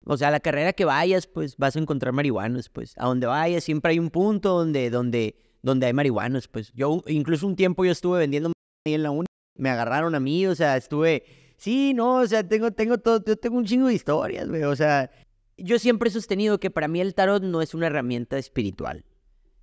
O sea, a la carrera que vayas, pues vas a encontrar marihuanos, pues. A donde vayas siempre hay un punto donde hay marihuanos, pues. Yo, incluso un tiempo yo estuve vendiendo ahí en la uni, me agarraron a mí, o sea, estuve... Sí, no, o sea, tengo todo, yo tengo un chingo de historias, güey, o sea... Yo siempre he sostenido que para mí el tarot no es una herramienta espiritual,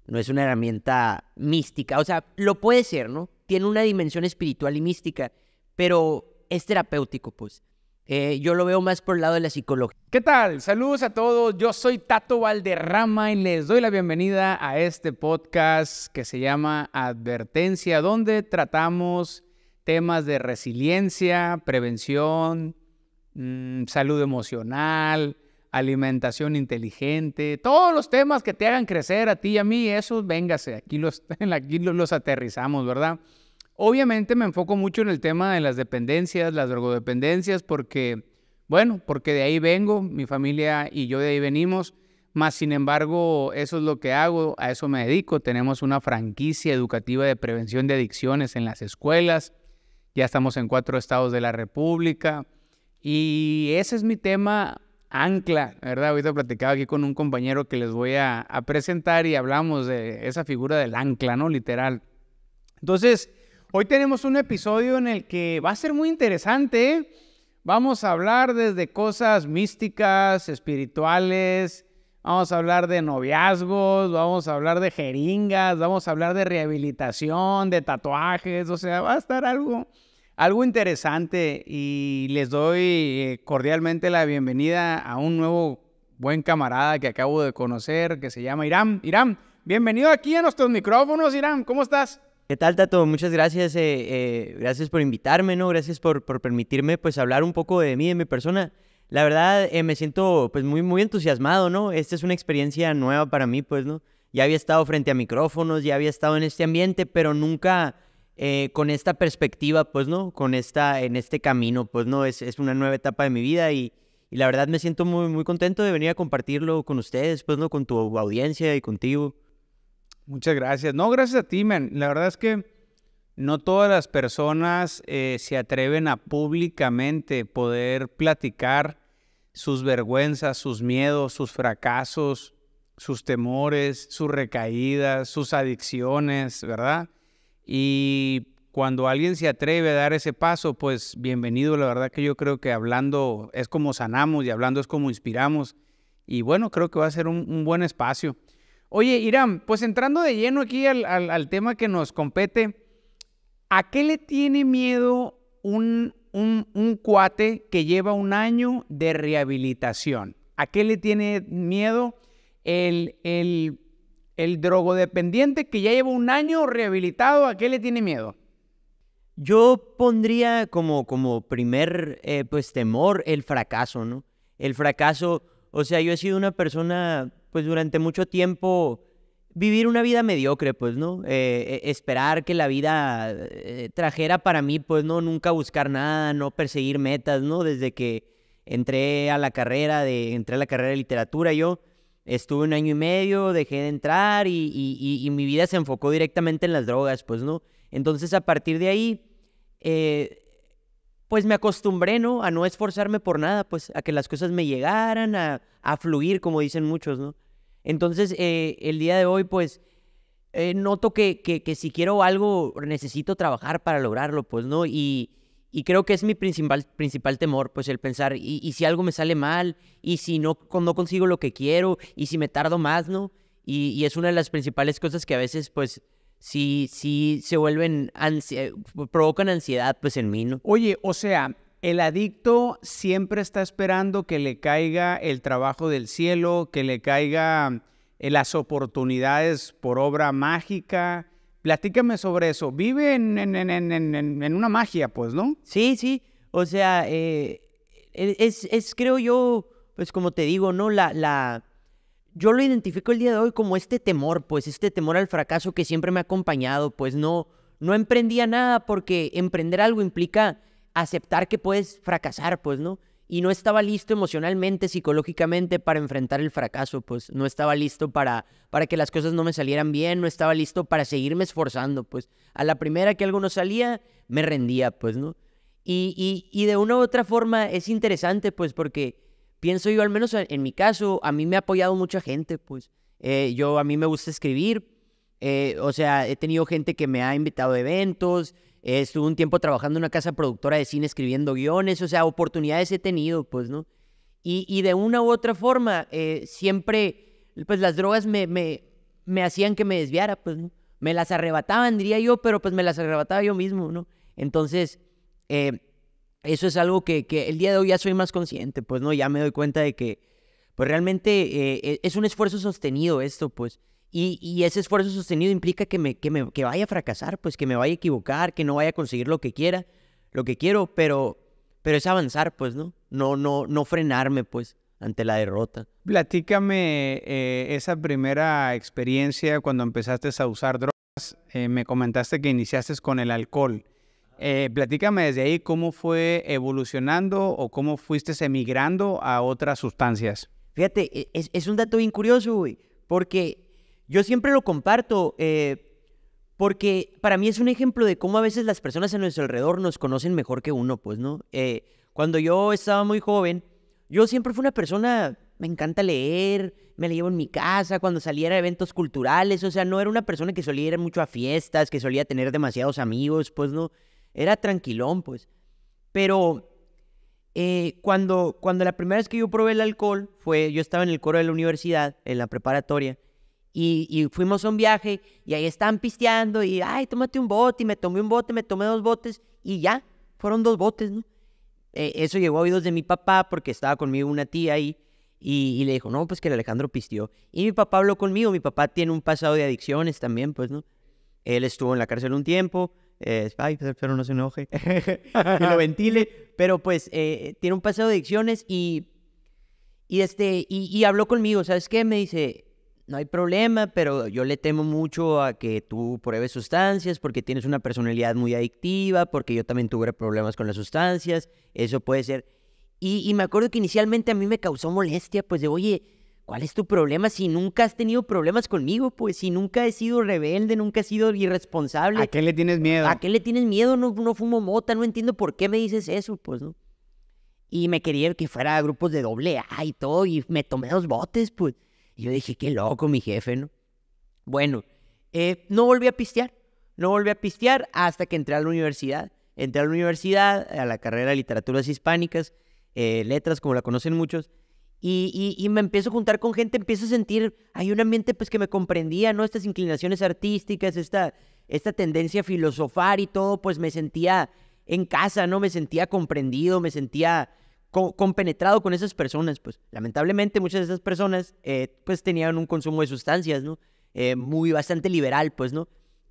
no es una herramienta mística, o sea, lo puede ser, ¿no? Tiene una dimensión espiritual y mística, pero es terapéutico, pues. Yo lo veo más por el lado de la psicología. ¿Qué tal? Saludos a todos, yo soy Tato Valderrama y les doy la bienvenida a este podcast que se llama Advertencia, donde tratamos temas de resiliencia, prevención, salud emocional, alimentación inteligente, todos los temas que te hagan crecer a ti y a mí, esos véngase, aquí los aterrizamos, ¿verdad? Obviamente me enfoco mucho en el tema de las dependencias, las drogodependencias, porque de ahí vengo, mi familia y yo de ahí venimos, más sin embargo, eso es lo que hago, a eso me dedico. Tenemos una franquicia educativa de prevención de adicciones en las escuelas, ya estamos en 4 estados de la República y ese es mi tema ancla, ¿verdad? Ahorita platicaba aquí con un compañero que les voy a presentar y hablamos de esa figura del ancla, ¿no? Literal. Entonces, hoy tenemos un episodio en el que va a ser muy interesante, ¿eh? Vamos a hablar desde cosas místicas, espirituales, vamos a hablar de noviazgos, vamos a hablar de jeringas, vamos a hablar de rehabilitación, de tatuajes, o sea, va a estar algo interesante y les doy cordialmente la bienvenida a un nuevo buen camarada que acabo de conocer que se llama Iram. Iram, bienvenido aquí a nuestros micrófonos, Iram, ¿cómo estás? ¿Qué tal, Tato? Muchas gracias, gracias por invitarme, ¿no? Gracias por permitirme, pues, hablar un poco de mí, de mi persona. La verdad, me siento, pues, muy entusiasmado, ¿no? Esta es una experiencia nueva para mí, pues, ¿no? Ya había estado frente a micrófonos, ya había estado en este ambiente, pero nunca con esta perspectiva, pues, ¿no? En este camino, pues, ¿no? Es una nueva etapa de mi vida y la verdad me siento muy contento de venir a compartirlo con ustedes, pues, ¿no? Con tu audiencia y contigo. Muchas gracias. No, gracias a ti, man. La verdad es que no todas las personas se atreven a públicamente poder platicar sus vergüenzas, sus miedos, sus fracasos, sus temores, sus recaídas, sus adicciones, ¿verdad? Y cuando alguien se atreve a dar ese paso, pues bienvenido. La verdad que yo creo que hablando es como sanamos y hablando es como inspiramos. Y bueno, creo que va a ser un buen espacio. Oye, Iram, pues entrando de lleno aquí al tema que nos compete, ¿a qué le tiene miedo un cuate que lleva un año de rehabilitación? ¿A qué le tiene miedo el drogodependiente que ya lleva un año rehabilitado? ¿A qué le tiene miedo? Yo pondría como primer pues temor el fracaso, ¿no? El fracaso, o sea, yo he sido una persona, pues durante mucho tiempo, vivir una vida mediocre, pues, ¿no? Esperar que la vida trajera para mí, pues, ¿no? Nunca buscar nada, no perseguir metas, ¿no? Desde que entré a la carrera de literatura, yo estuve un año y medio, dejé de entrar y mi vida se enfocó directamente en las drogas, pues, ¿no? Entonces, a partir de ahí, pues me acostumbré, ¿no? A no esforzarme por nada, pues, a que las cosas me llegaran, a fluir, como dicen muchos, ¿no? Entonces, el día de hoy, pues, noto que si quiero algo, necesito trabajar para lograrlo, pues, ¿no? Y creo que es mi principal temor, pues, el pensar, y si algo me sale mal, y si no consigo lo que quiero, y si me tardo más, ¿no? Y es una de las principales cosas que a veces, pues, sí se vuelven, provocan ansiedad, pues, en mí, ¿no? Oye, o sea, el adicto siempre está esperando que le caiga el trabajo del cielo, que le caiga las oportunidades por obra mágica. Platícame sobre eso. Vive en una magia, pues, ¿no? Sí. O sea, creo yo, pues como te digo, ¿no? Yo lo identifico el día de hoy como este temor, pues este temor al fracaso que siempre me ha acompañado, pues no emprendía nada porque emprender algo implica aceptar que puedes fracasar, pues, ¿no? Y no estaba listo emocionalmente, psicológicamente para enfrentar el fracaso, pues no estaba listo para que las cosas no me salieran bien, no estaba listo para seguirme esforzando, pues a la primera que algo no salía, me rendía, pues, ¿no? Y de una u otra forma es interesante, pues, porque pienso yo, al menos en mi caso, a mí me ha apoyado mucha gente, pues. A mí me gusta escribir, o sea, he tenido gente que me ha invitado a eventos, estuve un tiempo trabajando en una casa productora de cine escribiendo guiones, o sea, oportunidades he tenido, pues, ¿no? Y de una u otra forma, siempre, pues las drogas me hacían que me desviara, pues, ¿no? Me las arrebataban, diría yo, pero pues me las arrebataba yo mismo, ¿no? Entonces, eso es algo que el día de hoy ya soy más consciente, pues, ¿no? Ya me doy cuenta de que, pues, realmente es un esfuerzo sostenido esto, pues. Y ese esfuerzo sostenido implica que vaya a fracasar, pues, que me vaya a equivocar, que no vaya a conseguir lo que quiero, pero es avanzar, pues, ¿no? No frenarme, pues, ante la derrota. Platícame esa primera experiencia cuando empezaste a usar drogas. Me comentaste que iniciaste con el alcohol. Platícame desde ahí cómo fue evolucionando o cómo fuiste emigrando a otras sustancias. Fíjate, es un dato bien curioso, güey, porque yo siempre lo comparto, porque para mí es un ejemplo de cómo a veces las personas a nuestro alrededor nos conocen mejor que uno, pues, ¿no? Cuando yo estaba muy joven, yo siempre fui una persona, me encanta leer, me la llevo en mi casa, cuando saliera a eventos culturales, o sea, no era una persona que solía ir mucho a fiestas, que solía tener demasiados amigos, pues, ¿no? Era tranquilón, pues. Pero cuando la primera vez que yo probé el alcohol yo estaba en el coro de la universidad, en la preparatoria, y fuimos a un viaje, y ahí estaban pisteando, y, ay, tómate un bote, y me tomé un bote, me tomé 2 botes, y ya, fueron 2 botes, ¿no? Eso llegó a oídos de mi papá, porque estaba conmigo una tía ahí, y le dijo, no, pues que el Alejandro pisteó. Y mi papá habló conmigo, mi papá tiene un pasado de adicciones también, pues, ¿no? Él estuvo en la cárcel un tiempo, ay, pero no se enoje, que lo ventile, pero pues tiene un pasado de adicciones y habló conmigo, ¿sabes qué? Me dice, no hay problema, pero yo le temo mucho a que tú pruebes sustancias porque tienes una personalidad muy adictiva, porque yo también tuve problemas con las sustancias, eso puede ser. Y me acuerdo que inicialmente a mí me causó molestia, pues de, oye, ¿cuál es tu problema si nunca has tenido problemas conmigo? Pues si nunca he sido rebelde, nunca he sido irresponsable. ¿A qué le tienes miedo? ¿A qué le tienes miedo? No fumo mota, no entiendo por qué me dices eso, pues, ¿no? Y me quería que fuera a grupos de AA y todo, y me tomé 2 botes, pues. Y yo dije, qué loco mi jefe, ¿no? Bueno, no volví a pistear hasta que entré a la universidad. Entré a la universidad, a la carrera de Literaturas Hispánicas, letras, como la conocen muchos, y me empiezo a juntar con gente, empiezo a sentir, hay un ambiente pues que me comprendía, ¿no? Estas inclinaciones artísticas, esta tendencia a filosofar y todo, pues me sentía en casa, ¿no? Me sentía comprendido, me sentía compenetrado con esas personas, pues. Lamentablemente muchas de esas personas, pues tenían un consumo de sustancias, ¿no? Bastante liberal, pues, ¿no?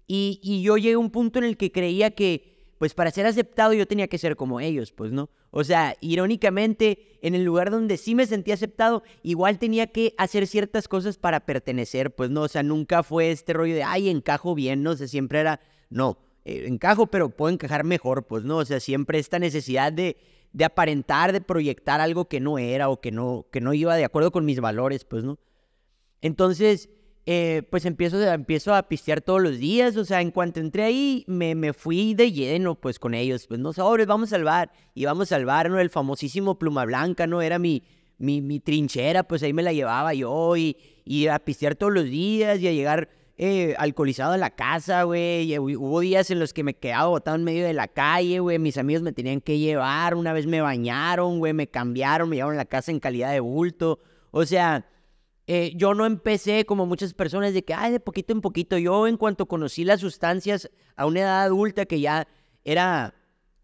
Y yo llegué a un punto en el que creía que, pues para ser aceptado yo tenía que ser como ellos, pues, ¿no? O sea, irónicamente, en el lugar donde sí me sentía aceptado, igual tenía que hacer ciertas cosas para pertenecer, pues, ¿no? O sea, nunca fue este rollo de, ay, encajo bien, ¿no? O sea, siempre era, no, encajo, pero puedo encajar mejor, pues, ¿no? O sea, siempre esta necesidad de aparentar, de proyectar algo que no era o que no iba de acuerdo con mis valores, pues, ¿no? Entonces, pues empiezo a pistear todos los días, o sea, en cuanto entré ahí, me fui de lleno, pues, con ellos, pues, no, sobres, vamos al bar, y vamos al bar, ¿no? El famosísimo Pluma Blanca, ¿no? Era mi trinchera, pues, ahí me la llevaba yo, y a pistear todos los días, y a llegar alcoholizado a la casa, güey, hubo días en los que me quedaba botado en medio de la calle, güey, mis amigos me tenían que llevar, una vez me bañaron, güey, me cambiaron, me llevaron a la casa en calidad de bulto, o sea... yo no empecé como muchas personas de que, ay, de poquito en poquito. Yo en cuanto conocí las sustancias a una edad adulta que ya era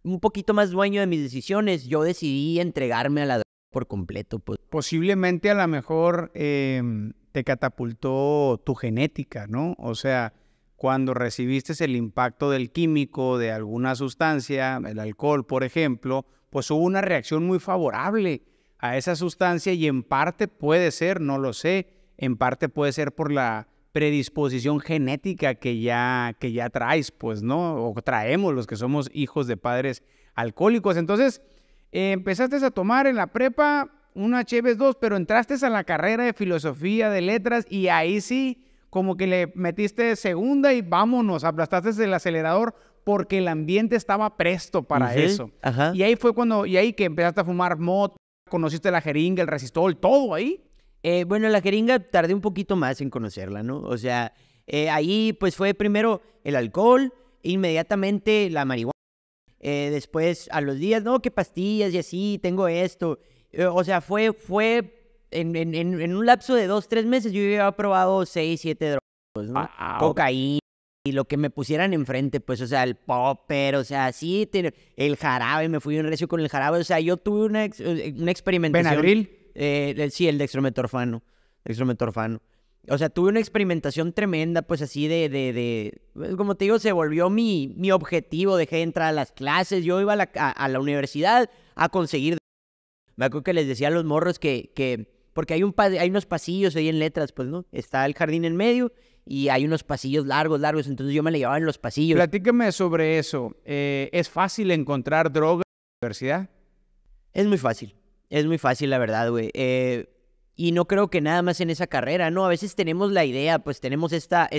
un poquito más dueño de mis decisiones, yo decidí entregarme a la droga por completo. Pues. Posiblemente a lo mejor te catapultó tu genética, ¿no? O sea, cuando recibiste el impacto del químico, de alguna sustancia, el alcohol, por ejemplo, pues hubo una reacción muy favorable a esa sustancia y en parte puede ser, no lo sé, en parte puede ser por la predisposición genética que ya traes, pues, ¿no? O traemos los que somos hijos de padres alcohólicos. Entonces, empezaste a tomar en la prepa una Cheves 2, pero entraste a la carrera de filosofía, de letras, y ahí sí, como que le metiste segunda y vámonos, aplastaste el acelerador porque el ambiente estaba presto para eso. Ajá. Y ahí fue y ahí que empezaste a fumar mota, ¿Conociste la jeringa, el resistol, todo ahí? Bueno, la jeringa tardé un poquito más en conocerla, ¿no? O sea, ahí pues fue primero el alcohol, inmediatamente la marihuana, después a los días, no, que pastillas y así, tengo esto. O sea, fue en un lapso de 2, 3 meses yo ya había probado 6, 7 drogas, ¿no? Cocaína y lo que me pusieran enfrente, pues, o sea, el popper, o sea, sí, el jarabe, me fui un recio con el jarabe, o sea, yo tuve una experimentación. ¿Benadryl? Sí, el dextrometorfano. O sea, tuve una experimentación tremenda, pues así pues, como te digo, se volvió mi objetivo. Dejé de entrar a las clases, yo iba a la universidad a conseguir. Me acuerdo que les decía a los morros porque hay unos pasillos ahí en letras, pues, ¿no? Está el jardín en medio y hay unos pasillos largos, entonces yo me la llevaba en los pasillos. Platícame sobre eso. ¿Es fácil encontrar droga en la universidad? Es muy fácil, la verdad, güey. Y no creo que nada más en esa carrera, ¿no? A veces tenemos la idea, pues tenemos esta...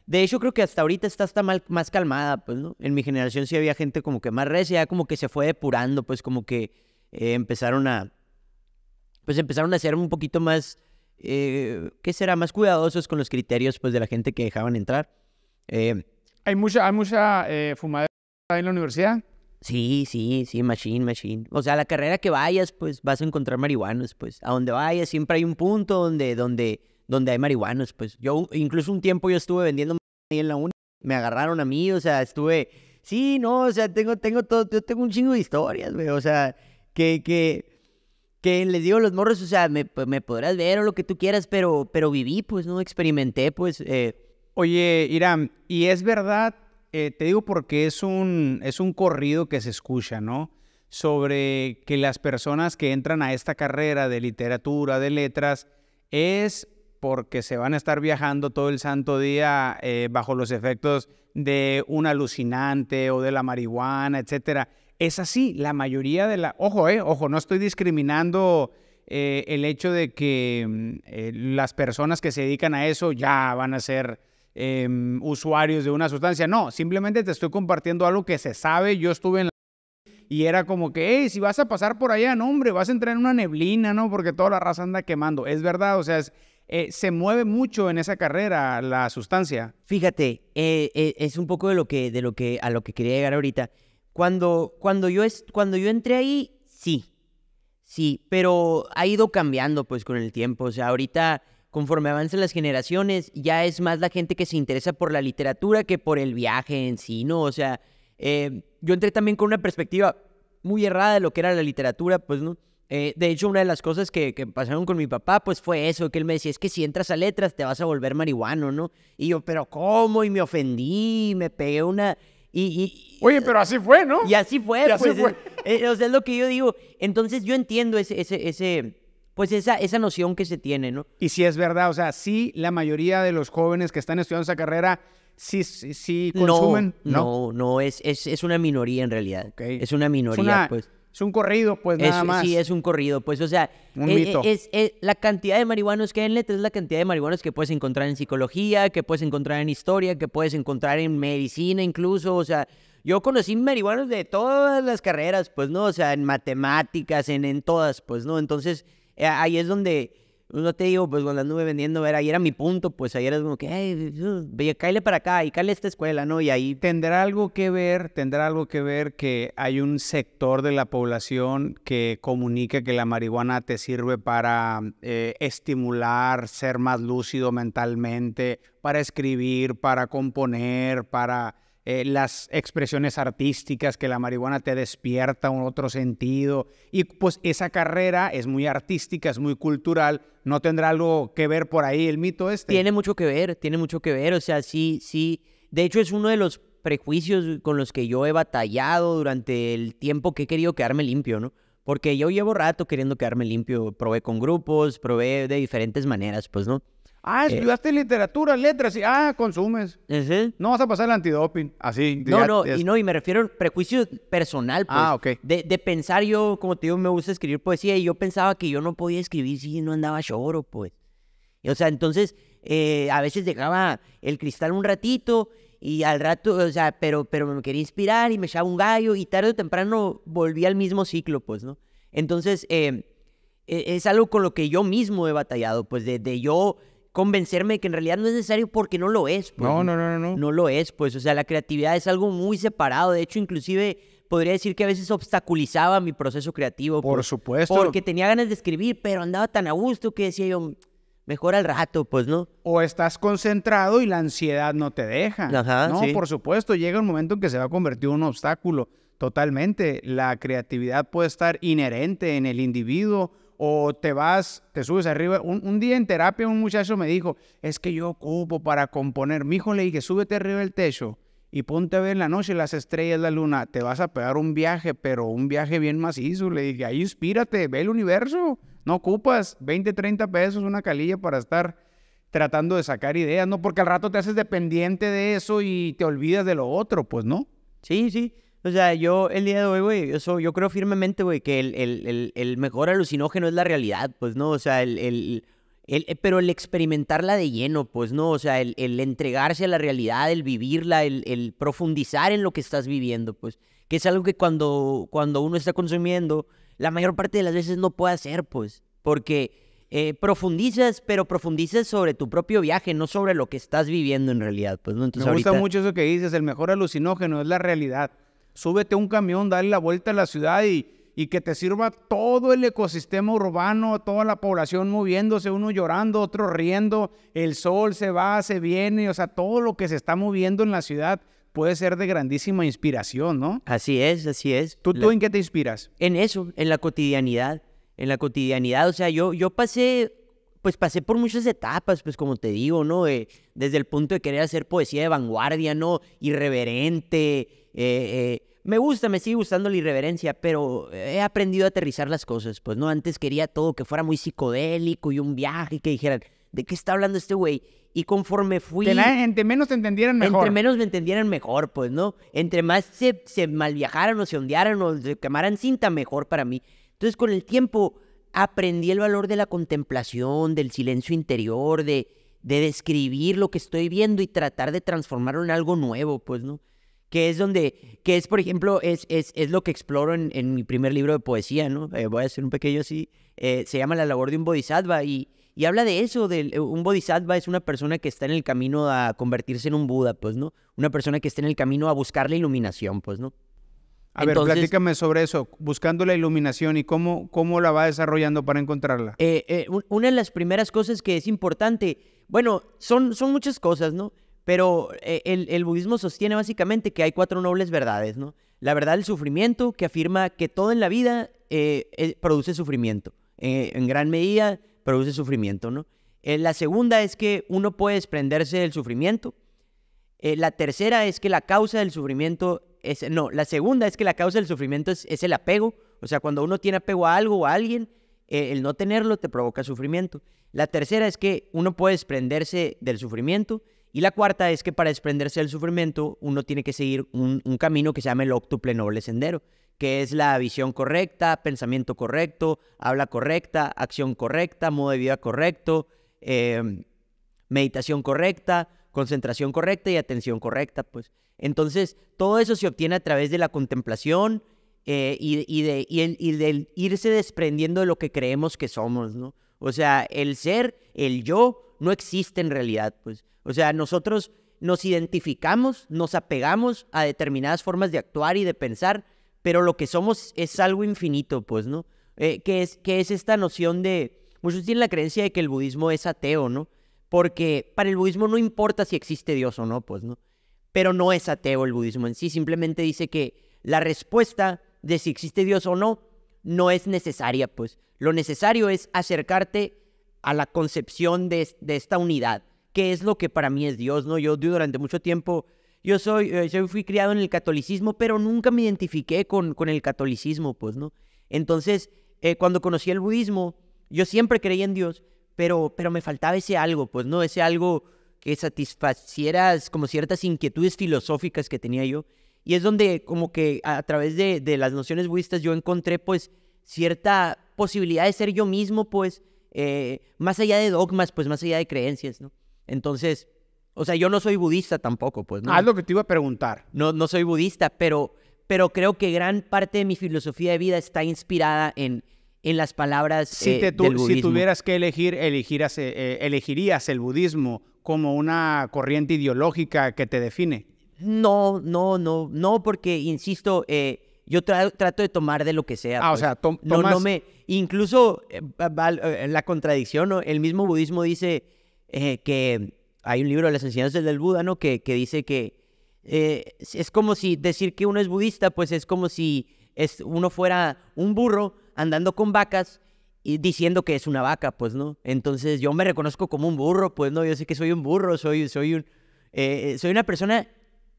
De hecho, creo que hasta ahorita está más calmada, pues, ¿no? En mi generación sí había gente como que más recia, como que se fue depurando, pues como que empezaron a ser un poquito más, ¿qué será? Más cuidadosos con los criterios, pues, de la gente que dejaban entrar. ¿Hay mucha fumadera en la universidad? Sí, machine. O sea, a la carrera que vayas, pues, vas a encontrar marihuanos, pues. A donde vayas siempre hay un punto donde hay marihuanos, pues. Yo, incluso un tiempo yo estuve vendiendo ahí en la uni, me agarraron a mí, o sea, sí, no, o sea, tengo todo, yo tengo un chingo de historias, güey, o sea, que les digo a los morros, o sea, me podrás ver o lo que tú quieras, pero viví, pues, ¿no? Experimenté, pues. Oye, Iram, y es verdad, te digo porque es un corrido que se escucha, ¿no? Sobre que las personas que entran a esta carrera de literatura, de letras, es porque se van a estar viajando todo el santo día bajo los efectos de un alucinante o de la marihuana, etcétera. Es así, la mayoría de la... Ojo, no estoy discriminando el hecho de que las personas que se dedican a eso ya van a ser usuarios de una sustancia. No, simplemente te estoy compartiendo algo que se sabe. Yo estuve en la... Y era como que, hey, si vas a pasar por allá, no, hombre, vas a entrar en una neblina, ¿no? Porque toda la raza anda quemando. Es verdad, o sea, se mueve mucho en esa carrera la sustancia. Fíjate, es un poco a lo que quería llegar ahorita. Cuando yo entré ahí, sí, pero ha ido cambiando pues con el tiempo. O sea, ahorita conforme avanzan las generaciones, ya es más la gente que se interesa por la literatura que por el viaje en sí, ¿no? O sea, yo entré también con una perspectiva muy errada de lo que era la literatura, pues, ¿no? De hecho, una de las cosas que pasaron con mi papá, pues fue eso, que él me decía, es que si entras a letras te vas a volver marihuano, ¿no? Y yo, ¿pero cómo? Y me ofendí, me pegué una... Oye, pero así fue, ¿no? Y así fue, y así pues. fue. O sea, es lo que yo digo. Entonces yo entiendo esa noción que se tiene, ¿no? Y sí es verdad, o sea, sí, la mayoría de los jóvenes que están estudiando esa carrera sí consumen. No, es una minoría en realidad. Okay. Es una minoría, pues. Es un corrido, pues, nada más. Sí, es un corrido, pues, o sea, un mito. La cantidad de marihuanos que hay en letras es la cantidad de marihuanos que puedes encontrar en psicología, que puedes encontrar en historia, que puedes encontrar en medicina incluso, o sea, yo conocí marihuanos de todas las carreras, pues, ¿no? O sea, en matemáticas, en todas, pues, ¿no? Entonces, ahí es donde, no te digo, pues, cuando anduve vendiendo, ahí era mi punto, pues, ahí era como que, hey, cáele para acá y cáele a esta escuela, ¿no? Y ahí... Tendrá algo que ver que hay un sector de la población que comunica que la marihuana te sirve para estimular, ser más lúcido mentalmente, para escribir, para componer, para... las expresiones artísticas, que la marihuana te despierta un otro sentido. Y pues esa carrera es muy artística, es muy cultural. ¿No tendrá algo que ver por ahí el mito este? Tiene mucho que ver. O sea, sí. De hecho, es uno de los prejuicios con los que yo he batallado durante el tiempo que he querido quedarme limpio, ¿no? Porque yo llevo rato queriendo quedarme limpio. Probé con grupos, probé de diferentes maneras, pues, ¿no? Estudiaste literatura, letras y consumes. No vas a pasar el antidoping. Así. Y me refiero al prejuicio personal, pues. Ok. De pensar yo, como te digo, me gusta escribir poesía y yo pensaba que yo no podía escribir si no andaba choro, pues. O sea, entonces, a veces dejaba el cristal un ratito y al rato, o sea, pero me quería inspirar y me echaba un gallo y tarde o temprano volví al mismo ciclo, pues, ¿no? Entonces, es algo con lo que yo mismo he batallado, pues de yo convencerme de que en realidad no es necesario porque no lo es. Pues, No. No lo es, pues, o sea, la creatividad es algo muy separado. De hecho, inclusive podría decir que a veces obstaculizaba mi proceso creativo. Por pues, supuesto. Porque tenía ganas de escribir, pero andaba tan a gusto que decía yo, mejor al rato, pues, ¿no? O estás concentrado y la ansiedad no te deja. Ajá, No, sí. por supuesto, llega un momento en que se va a convertir en un obstáculo. Totalmente. La creatividad puede estar inherente en el individuo o te subes arriba. Un día en terapia un muchacho me dijo, es que yo ocupo para componer. Mijo, le dije, súbete arriba del techo y ponte a ver en la noche las estrellas, la luna. Te vas a pegar un viaje, pero un viaje bien macizo. Le dije, ahí inspírate, ve el universo. No ocupas 20, 30 pesos una calilla para estar tratando de sacar ideas, ¿no? Porque al rato te haces dependiente de eso y te olvidas de lo otro, pues, ¿no? Sí, sí. O sea, yo el día de hoy, güey, yo creo firmemente, güey, que el mejor alucinógeno es la realidad, pues, ¿no? O sea, pero el experimentarla de lleno, pues, ¿no? O sea, el entregarse a la realidad, el vivirla, el profundizar en lo que estás viviendo, pues, que es algo que cuando uno está consumiendo, la mayor parte de las veces no puede hacer, pues, porque profundizas, pero profundizas sobre tu propio viaje, no sobre lo que estás viviendo en realidad, pues, ¿no? Entonces, Me gusta mucho eso que dices, el mejor alucinógeno es la realidad. Súbete a un camión, dale la vuelta a la ciudad y que te sirva todo el ecosistema urbano, toda la población moviéndose, uno llorando, otro riendo, el sol se va, se viene, o sea, todo lo que se está moviendo en la ciudad puede ser de grandísima inspiración, ¿no? Así es, así es. ¿Tú en qué te inspiras? En eso, en la cotidianidad, o sea, yo pasé por muchas etapas, pues como te digo, ¿no? Desde el punto de querer hacer poesía de vanguardia, ¿no? Irreverente, me sigue gustando la irreverencia, pero he aprendido a aterrizar las cosas, pues, ¿no? Antes quería todo que fuera muy psicodélico y un viaje, que dijeran, ¿de qué está hablando este güey? Y conforme fui... Entre menos te entendieran mejor. Entre menos me entendieran mejor, pues, ¿no? Entre más se malviajaran o se ondearan o se quemaran cinta, mejor para mí. Entonces, con el tiempo, aprendí el valor de la contemplación, del silencio interior, de describir lo que estoy viendo y tratar de transformarlo en algo nuevo, pues, ¿no? Que es, por ejemplo, es lo que exploro en mi primer libro de poesía, ¿no? Voy a hacer un pequeño así. Se llama La labor de un bodhisattva y habla de eso, un bodhisattva es una persona que está en el camino a convertirse en un Buda, pues, ¿no? Una persona que está en el camino a buscar la iluminación, pues, ¿no? A ver, platícame sobre eso, buscando la iluminación y cómo la va desarrollando para encontrarla. Una de las primeras cosas que es importante, bueno, son muchas cosas, ¿no? Pero el budismo sostiene básicamente que hay 4 nobles verdades, ¿no? La verdad del sufrimiento, que afirma que todo en la vida produce sufrimiento. En gran medida produce sufrimiento, ¿no? La segunda es que uno puede desprenderse del sufrimiento. La tercera es que la causa del sufrimiento la segunda es que la causa del sufrimiento es el apego. O sea, cuando uno tiene apego a algo o a alguien, el no tenerlo te provoca sufrimiento. La tercera es que uno puede desprenderse del sufrimiento. Y la cuarta es que para desprenderse del sufrimiento, uno tiene que seguir un camino que se llama el óctuple noble sendero, que es la visión correcta, pensamiento correcto, habla correcta, acción correcta, modo de vida correcto, meditación correcta, concentración correcta y atención correcta, pues. Entonces, todo eso se obtiene a través de la contemplación y del irse desprendiendo de lo que creemos que somos, ¿no? O sea, el ser, el yo, no existe en realidad, pues. O sea, nosotros nos identificamos, nos apegamos a determinadas formas de actuar y de pensar, pero lo que somos es algo infinito, pues, ¿no? Que es esta noción de... Muchos tienen la creencia de que el budismo es ateo, ¿no? Porque para el budismo no importa si existe Dios o no, pues, ¿no? Pero no es ateo el budismo en sí, simplemente dice que la respuesta de si existe Dios o no, no es necesaria, pues. Lo necesario es acercarte a la concepción de esta unidad, que es lo que para mí es Dios, ¿no? Yo durante mucho tiempo, yo fui criado en el catolicismo, pero nunca me identifiqué con el catolicismo, pues, ¿no? Entonces, cuando conocí el budismo, yo siempre creí en Dios, pero me faltaba ese algo, pues, ¿no? Ese algo que satisfaciera como ciertas inquietudes filosóficas que tenía yo. Y es donde como que a través de las nociones budistas yo encontré pues cierta posibilidad de ser yo mismo, pues más allá de dogmas, pues más allá de creencias, ¿no? Entonces, o sea, yo no soy budista tampoco, pues, ¿no? Es lo que te iba a preguntar. No soy budista, pero creo que gran parte de mi filosofía de vida está inspirada en en las palabras Si del budismo. tuvieras que elegir, elegirías el budismo como una corriente ideológica que te define. No, porque, insisto, yo trato de tomar de lo que sea. O pues. sea, no me... Incluso, la contradicción, ¿no? El mismo budismo dice que hay un libro de las enseñanzas del Buda, ¿no? Que dice que es como si decir que uno es budista, pues es como si uno fuera un burro andando con vacas y diciendo que es una vaca, pues, ¿no? Entonces yo me reconozco como un burro, pues, ¿no? Yo sé que soy un burro, soy una persona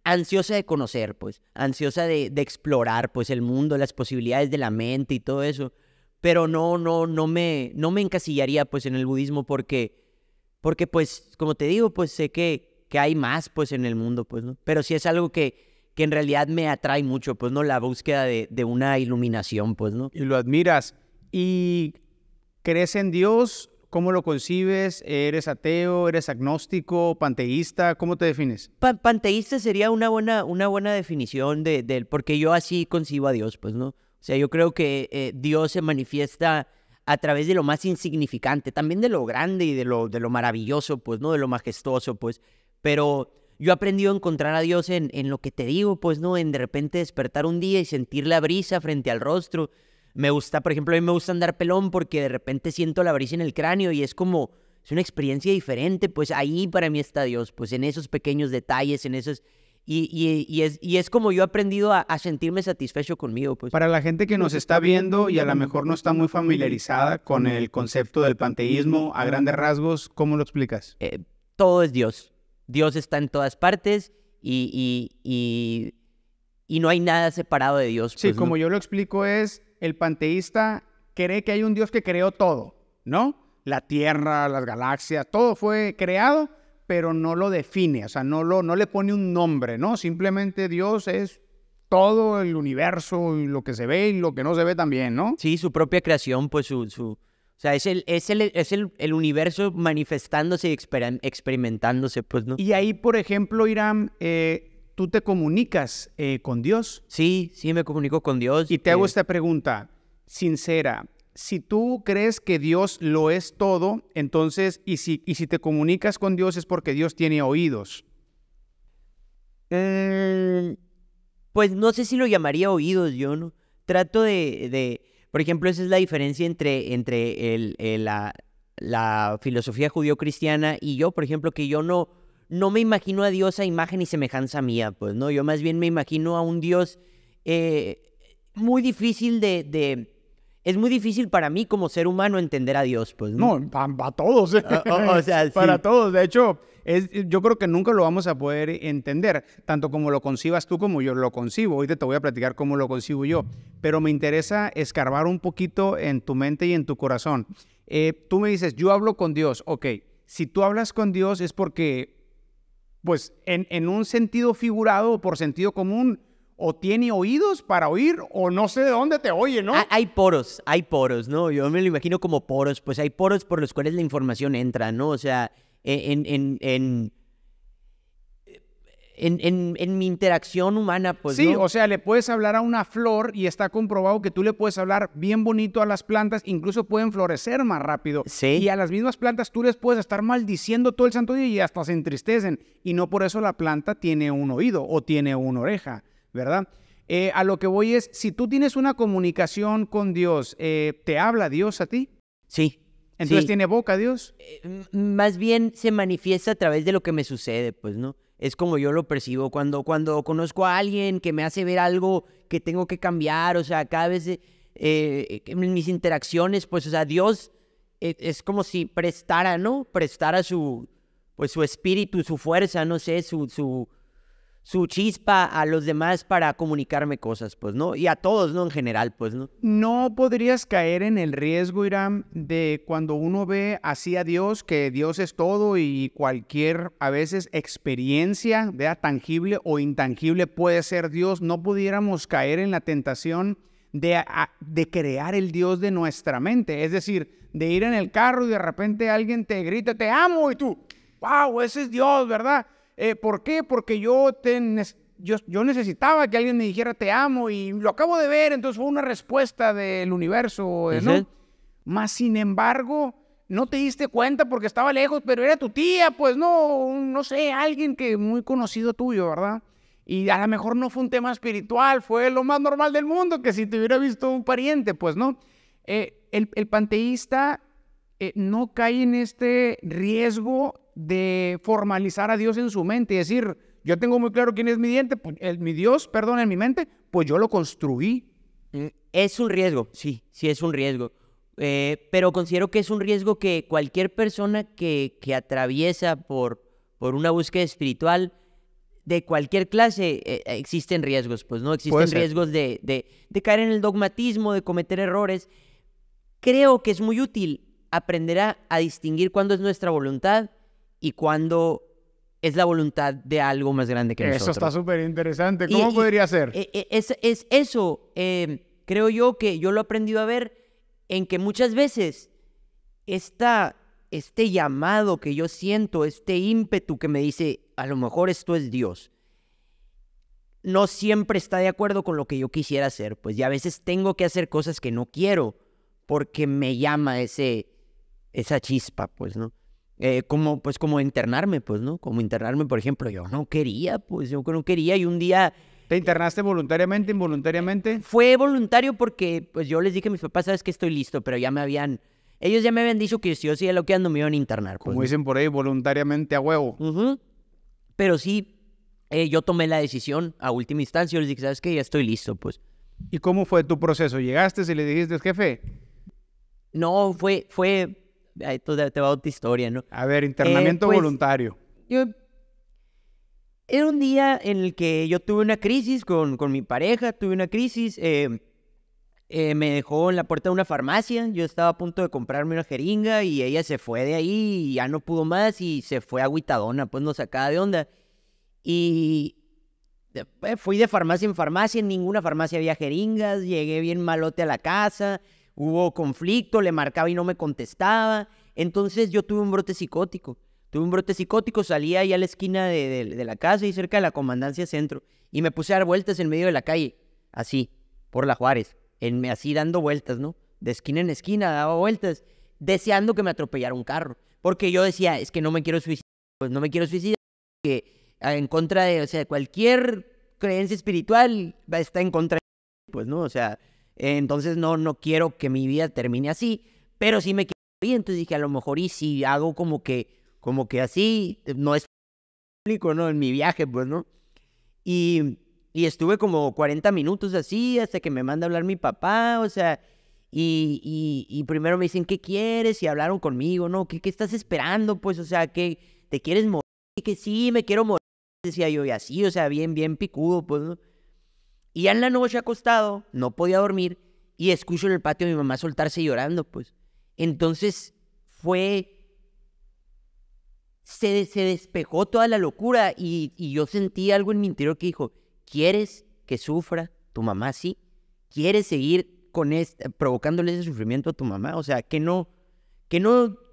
ansiosa de conocer, pues, ansiosa de explorar, pues, el mundo, las posibilidades de la mente y todo eso, pero no me encasillaría, pues, en el budismo porque, pues, como te digo, pues, sé que hay más, pues, en el mundo, pues, ¿no? Pero sí es algo que en realidad me atrae mucho, pues, ¿no? La búsqueda de una iluminación, pues, ¿no? Y lo admiras. ¿Y crees en Dios? ¿Cómo lo concibes? ¿Eres ateo? ¿Eres agnóstico? ¿Panteísta? ¿Cómo te defines? Panteísta sería una buena definición porque yo así concibo a Dios, pues, ¿no? O sea, yo creo que Dios se manifiesta a través de lo más insignificante, también de lo grande y de lo maravilloso, pues, ¿no? De lo majestuoso, pues. Pero yo he aprendido a encontrar a Dios en lo que te digo, pues, ¿no? En de repente despertar un día y sentir la brisa frente al rostro. Me gusta, por ejemplo, a mí me gusta andar pelón porque de repente siento la brisa en el cráneo y es una experiencia diferente, pues ahí para mí está Dios, pues en esos pequeños detalles, en esos... Y es como yo he aprendido a sentirme satisfecho conmigo, pues. Para la gente que nos está viendo y a lo mejor no está muy familiarizada con el concepto del panteísmo, a grandes rasgos, ¿cómo lo explicas? Todo es Dios. Dios está en todas partes y no hay nada separado de Dios. Sí, pues, como ¿no? yo lo explico es, el panteísta cree que hay un Dios que creó todo, ¿no? La Tierra, las galaxias, todo fue creado, pero no lo define, o sea, no le pone un nombre, ¿no? Simplemente Dios es todo el universo y lo que se ve y lo que no se ve también, ¿no? Sí, su propia creación, pues o sea, es el universo manifestándose y experimentándose, pues, ¿no? Y ahí, por ejemplo, Irán, ¿tú te comunicas con Dios? Sí, me comunico con Dios. Y te hago esta pregunta sincera. Si tú crees que Dios lo es todo, entonces, y si te comunicas con Dios es porque Dios tiene oídos. Pues no sé si lo llamaría oídos, yo, ¿no? Trato por ejemplo, esa es la diferencia entre la filosofía judío-cristiana y yo, por ejemplo, que yo no me imagino a Dios a imagen y semejanza mía, pues, ¿no? Yo más bien me imagino a un Dios muy difícil es muy difícil para mí como ser humano entender a Dios, pues, ¿no? No, para todos. O sea, sí. Para todos. De hecho, yo creo que nunca lo vamos a poder entender, tanto como lo concibas tú como yo lo concibo. Hoy te voy a platicar cómo lo concibo yo. Pero me interesa escarbar un poquito en tu mente y en tu corazón. Tú me dices, yo hablo con Dios. Ok, si tú hablas con Dios es porque, pues, en un sentido figurado o por sentido común, o tiene oídos para oír, o no sé de dónde te oye, ¿no? Hay poros, ¿no? Yo me lo imagino como poros, pues hay poros por los cuales la información entra, ¿no? O sea, en mi interacción humana, pues, sí, ¿no? o sea, le puedes hablar a una flor y está comprobado que tú le puedes hablar bien bonito a las plantas, incluso pueden florecer más rápido. Sí. Y a las mismas plantas tú les puedes estar maldiciendo todo el santo día y hasta se entristecen. Y no por eso la planta tiene un oído o tiene una oreja, ¿verdad? A lo que voy es, si tú tienes una comunicación con Dios, ¿te habla Dios a ti? Sí. Entonces, sí. ¿tiene boca Dios? Más bien se manifiesta a través de lo que me sucede, pues, ¿no? Es como yo lo percibo cuando conozco a alguien que me hace ver algo que tengo que cambiar, o sea, cada vez en mis interacciones, pues, o sea, Dios es como si prestara, ¿no? Prestara su espíritu, su fuerza, no sé, su chispa a los demás para comunicarme cosas, pues, ¿no? Y a todos, ¿no? En general, pues, ¿no? ¿No podrías caer en el riesgo, Irán, de cuando uno ve así a Dios, que Dios es todo y cualquier, a veces, experiencia, vea, tangible o intangible puede ser Dios? ¿No pudiéramos caer en la tentación de crear el Dios de nuestra mente? Es decir, de ir en el carro y de repente alguien te grita, te amo, y tú, wow, ese es Dios, ¿verdad? ¿Por qué? Porque yo yo necesitaba que alguien me dijera te amo y lo acabo de ver, entonces fue una respuesta del universo, ¿no? Más sin embargo, no te diste cuenta porque estaba lejos, pero era tu tía, pues no sé, alguien que muy conocido tuyo, ¿verdad? Y a lo mejor no fue un tema espiritual, fue lo más normal del mundo, que si te hubiera visto un pariente, pues no. El panteísta no cae en este riesgo de formalizar a Dios en su mente y decir, yo tengo muy claro quién es mi diente, mi Dios, perdón, en mi mente, pues yo lo construí. Es un riesgo, sí es un riesgo. Pero considero que es un riesgo que cualquier persona que atraviesa por una búsqueda espiritual de cualquier clase, existen riesgos, pues, ¿no? Existen riesgos de caer en el dogmatismo, de cometer errores. Creo que es muy útil aprender a distinguir cuándo es nuestra voluntad y cuándo es la voluntad de algo más grande que nosotros. Eso está súper interesante. ¿Cómo podría ser? Es eso. Creo yo que yo lo he aprendido a ver en que muchas veces este llamado que yo siento, este ímpetu que me dice, a lo mejor esto es Dios, no siempre está de acuerdo con lo que yo quisiera hacer, pues, y a veces tengo que hacer cosas que no quiero porque me llama esa chispa, pues, ¿no? Como internarme, pues, ¿no? Como internarme, por ejemplo, yo no quería y un día... ¿Te internaste voluntariamente, involuntariamente? Fue voluntario porque, pues, yo les dije a mis papás, sabes que estoy listo, pero ellos ya me habían dicho que si yo seguía loqueando me iban a internar. Pues, como dicen por ahí, voluntariamente a huevo. Pero sí, yo tomé la decisión a última instancia, yo les dije, sabes que ya estoy listo, pues. ¿Y cómo fue tu proceso? ¿Llegaste y le dijiste, jefe? No, fue... Ahí te va otra historia, ¿no? A ver, internamiento voluntario. Era un día en el que yo tuve una crisis con mi pareja, me dejó en la puerta de una farmacia, yo estaba a punto de comprarme una jeringa y ella se fue de ahí y ya no pudo más y se fue agüitadona, pues nos sacaba de onda. Y fui de farmacia en farmacia, en ninguna farmacia había jeringas, llegué bien malote a la casa, hubo conflicto, le marcaba y no me contestaba, entonces yo tuve un brote psicótico, salí ahí a la esquina de la casa y cerca de la Comandancia Centro y me puse a dar vueltas en medio de la calle, así, por la Juárez, así dando vueltas, ¿no? De esquina en esquina daba vueltas, deseando que me atropellara un carro, porque yo decía, es que no me quiero suicidar, pues no me quiero suicidar, que en contra de, o sea, cualquier creencia espiritual está en contra de, pues, ¿no? O sea, entonces no quiero que mi vida termine así, pero sí me quiero ir, entonces dije, a lo mejor y si hago como que así, no es público, ¿no? En mi viaje, pues, ¿no? Y estuve como 40 minutos así, hasta que me manda a hablar mi papá, o sea, y primero me dicen, ¿qué quieres? Y hablaron conmigo, ¿no? ¿Qué estás esperando? Pues, o sea, ¿qué te quieres morir? Que sí, me quiero morir, decía yo, y así, o sea, bien picudo, pues, ¿no? Y ya en la noche acostado, no podía dormir, y escucho en el patio a mi mamá soltarse llorando, pues. Entonces, se despejó toda la locura, y yo sentí algo en mi interior que dijo, ¿quieres que sufra tu mamá así? ¿Quieres seguir provocándole ese sufrimiento a tu mamá? O sea, que no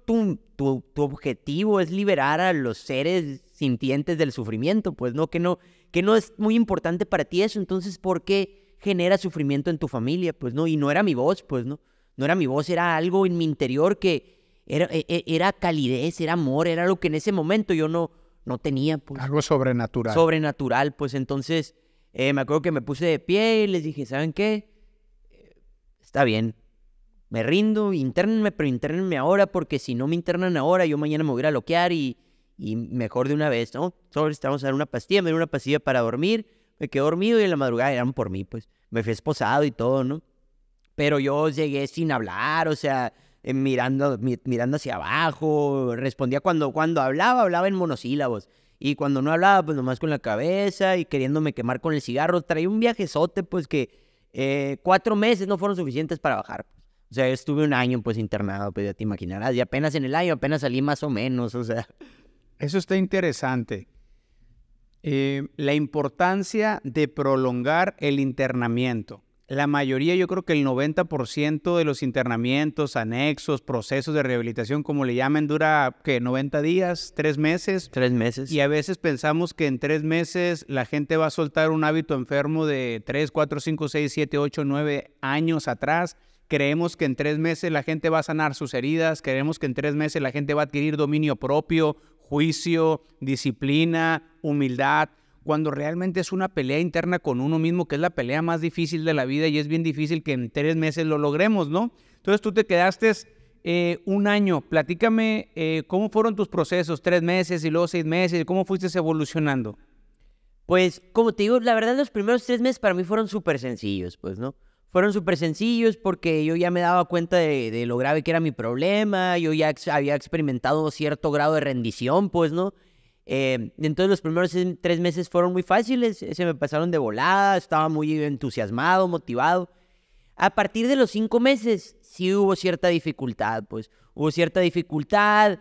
tu objetivo es liberar a los seres sintientes del sufrimiento, pues, ¿no? Que no es muy importante para ti eso, entonces, ¿por qué genera sufrimiento en tu familia? Pues, ¿no? Y no era mi voz, pues, ¿no? No era mi voz, era algo en mi interior que era calidez, era amor, era lo que en ese momento yo no tenía, pues. Algo sobrenatural. Sobrenatural, pues, entonces, me acuerdo que me puse de pie y les dije, ¿saben qué? Está bien. Me rindo, internenme, pero internenme ahora, porque si no me internan ahora, yo mañana me voy a ir a loquear y mejor de una vez, ¿no? Vamos a dar una pastilla, me dieron una pastilla para dormir, me quedé dormido y en la madrugada eran por mí, pues. Me fui esposado y todo, ¿no? Pero yo llegué sin hablar, o sea, mirando hacia abajo, respondía cuando hablaba en monosílabos. Y cuando no hablaba, pues nomás con la cabeza y queriéndome quemar con el cigarro. Traía un viajezote, pues que 4 meses no fueron suficientes para bajar. O sea, yo estuve un año, pues, internado, pues ya te imaginarás. Y apenas en el año, apenas salí más o menos, o sea. Eso está interesante. La importancia de prolongar el internamiento. la mayoría, yo creo que el 90% de los internamientos, anexos, procesos de rehabilitación, como le llaman, dura, ¿qué? 90 días, 3 meses. 3 meses. Y a veces pensamos que en 3 meses la gente va a soltar un hábito enfermo de 3, 4, 5, 6, 7, 8, 9 años atrás. Creemos que en 3 meses la gente va a sanar sus heridas. Creemos que en 3 meses la gente va a adquirir dominio propio, juicio, disciplina, humildad, cuando realmente es una pelea interna con uno mismo, que es la pelea más difícil de la vida y es bien difícil que en 3 meses lo logremos, ¿no? Entonces tú te quedaste 1 año. Platícame cómo fueron tus procesos, 3 meses y luego 6 meses, ¿cómo fuiste evolucionando? Pues, como te digo, la verdad los primeros 3 meses para mí fueron súper sencillos, pues, ¿no? Fueron súper sencillos porque yo ya me daba cuenta de lo grave que era mi problema, yo ya había experimentado cierto grado de rendición, pues, ¿no? Entonces los primeros 3 meses fueron muy fáciles, se me pasaron de volada, estaba muy entusiasmado, motivado. A partir de los 5 meses sí hubo cierta dificultad, pues hubo cierta dificultad,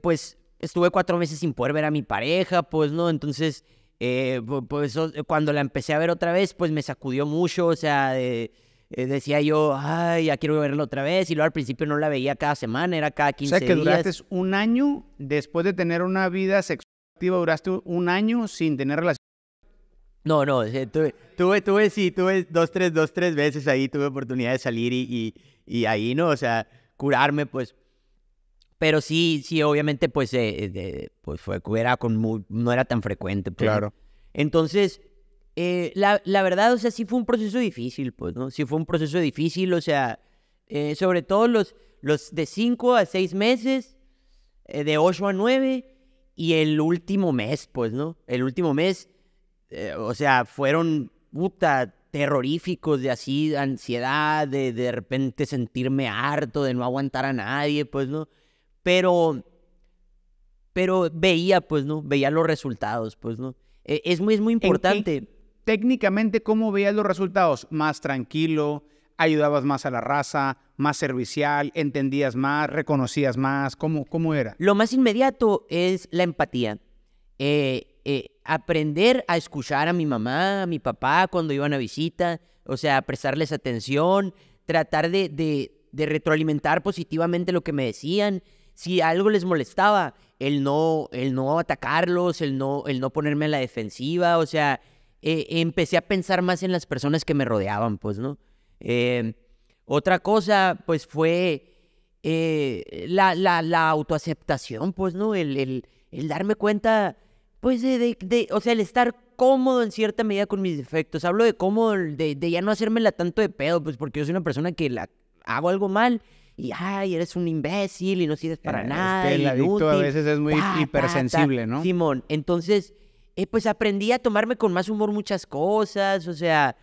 pues estuve 4 meses sin poder ver a mi pareja, pues, ¿no? Entonces, pues cuando la empecé a ver otra vez, pues me sacudió mucho, o sea, decía yo, ay, ya quiero verla otra vez, y luego al principio no la veía cada semana, era cada 15 días. O sea, que duraste 1 año, después de tener una vida sexual activa, duraste 1 año sin tener relación. No, tuve 2, 3 veces ahí, tuve oportunidad de salir y ahí, ¿no? O sea, curarme, pues. Pero sí, obviamente, pues, pues no era tan frecuente, pues. Claro. Entonces, la verdad, o sea, sí fue un proceso difícil, pues, ¿no? Sí fue un proceso difícil, o sea, sobre todo los de 5 a 6 meses, de 8 a 9, y el último mes, pues, ¿no? El último mes, o sea, fueron, terroríficos, de así, ansiedad, de repente sentirme harto, de no aguantar a nadie, pues, ¿no? Pero veía, pues, ¿no? Veía los resultados, pues, ¿no? Es muy importante. Técnicamente, ¿cómo veías los resultados? Más tranquilo, ayudabas más a la raza, más servicial, entendías más, reconocías más. ¿Cómo era? Lo más inmediato es la empatía. Aprender a escuchar a mi mamá, a mi papá cuando iban a visita, o sea, prestarles atención, tratar de retroalimentar positivamente lo que me decían. Si algo les molestaba, el no atacarlos, el no ponerme a la defensiva, o sea, empecé a pensar más en las personas que me rodeaban, pues, ¿no? Otra cosa, pues, fue la autoaceptación, pues, ¿no? El darme cuenta, pues, o sea, el estar cómodo en cierta medida con mis defectos. Hablo de cómodo, de ya no hacérmela tanto de pedo, pues, porque yo soy una persona que hago algo mal y, ay, eres un imbécil y no sirves para nada. Es que el adicto a veces es muy hipersensible, ¿no? Simón, entonces, pues aprendí a tomarme con más humor muchas cosas, o sea,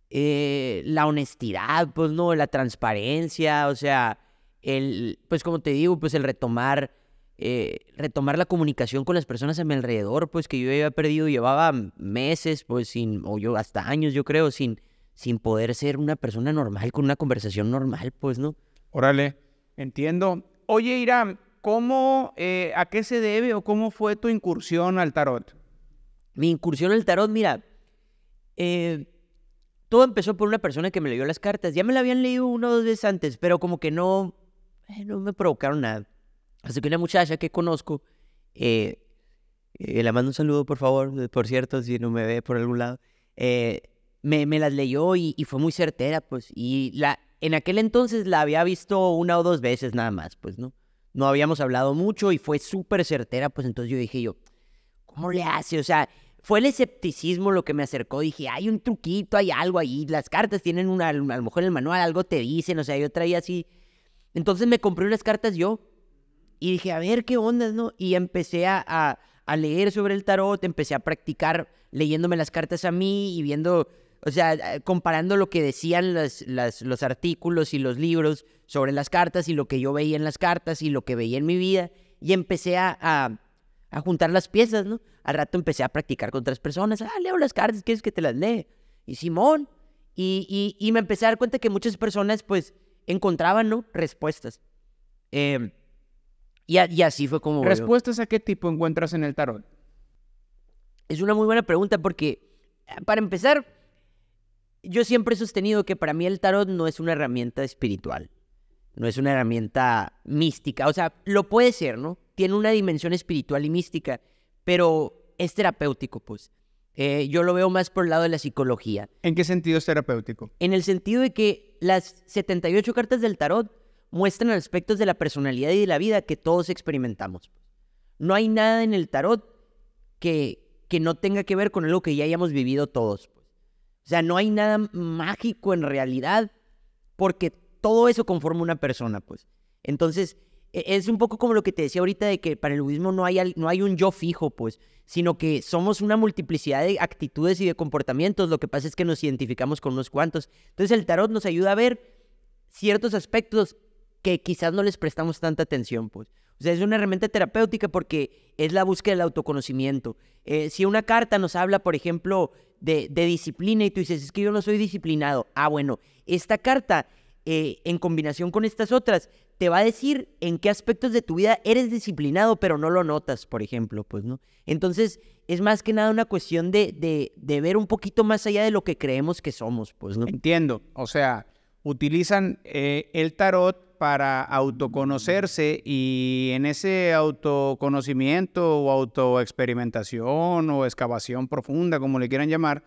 la honestidad, pues, ¿no? La transparencia, o sea, pues, como te digo, pues, el retomar la comunicación con las personas a mi alrededor, pues, que yo había perdido, llevaba meses, pues, o yo hasta años, yo creo, sin poder ser una persona normal, con una conversación normal, pues, ¿no? Órale, entiendo. Oye, Iram, ¿a qué se debe o cómo fue tu incursión al tarot? Mi incursión al tarot, mira, todo empezó por una persona que me leyó las cartas. Ya me la habían leído 1 o 2 veces antes, pero como que no me provocaron nada. Hasta que una muchacha que conozco, le mando un saludo, por favor, por cierto, si no me ve por algún lado, me las leyó y fue muy certera, pues, y en aquel entonces la había visto 1 o 2 veces nada más, pues, ¿no? No habíamos hablado mucho y fue súper certera, pues, entonces yo dije ¿cómo le hace? O sea, fue el escepticismo lo que me acercó, dije, hay un truquito, hay algo ahí, las cartas tienen a lo mejor en el manual algo te dicen, o sea, yo traía así, entonces me compré unas cartas yo, y dije, a ver, ¿qué ondas, no? Y empecé a leer sobre el tarot, empecé a practicar leyéndome las cartas a mí y viendo, o sea, comparando lo que decían los artículos y los libros sobre las cartas y lo que yo veía en las cartas y lo que veía en mi vida. Y empecé a juntar las piezas, ¿no? Al rato empecé a practicar con otras personas. Leo las cartas, ¿quieres que te las lee? Y Simón. Y me empecé a dar cuenta que muchas personas, pues, encontraban, ¿no? Respuestas. Y así fue como... ¿Respuestas a qué tipo encuentras en el tarot? Es una muy buena pregunta porque para empezar, yo siempre he sostenido que para mí el tarot no es una herramienta espiritual, no es una herramienta mística. O sea, lo puede ser, ¿no? Tiene una dimensión espiritual y mística, pero es terapéutico, pues. Yo lo veo más por el lado de la psicología. ¿En qué sentido es terapéutico? En el sentido de que las 78 cartas del tarot muestran aspectos de la personalidad y de la vida que todos experimentamos. No hay nada en el tarot que no tenga que ver con algo que ya hayamos vivido todos. O sea, no hay nada mágico en realidad porque todo eso conforma una persona, pues. Entonces, es un poco como lo que te decía ahorita de que para el budismo no hay un yo fijo, pues, sino que somos una multiplicidad de actitudes y de comportamientos. Lo que pasa es que nos identificamos con unos cuantos. Entonces, el tarot nos ayuda a ver ciertos aspectos que quizás no les prestamos tanta atención, pues. O sea, es una herramienta terapéutica porque es la búsqueda del autoconocimiento. Si una carta nos habla, por ejemplo, de disciplina y tú dices, es que yo no soy disciplinado. Ah, bueno, esta carta, en combinación con estas otras, te va a decir en qué aspectos de tu vida eres disciplinado, pero no lo notas, por ejemplo, pues, ¿no? Entonces, es más que nada una cuestión de ver un poquito más allá de lo que creemos que somos, pues, ¿no? Entiendo. O sea, utilizan el tarot para autoconocerse y en ese autoconocimiento o autoexperimentación o excavación profunda, como le quieran llamar,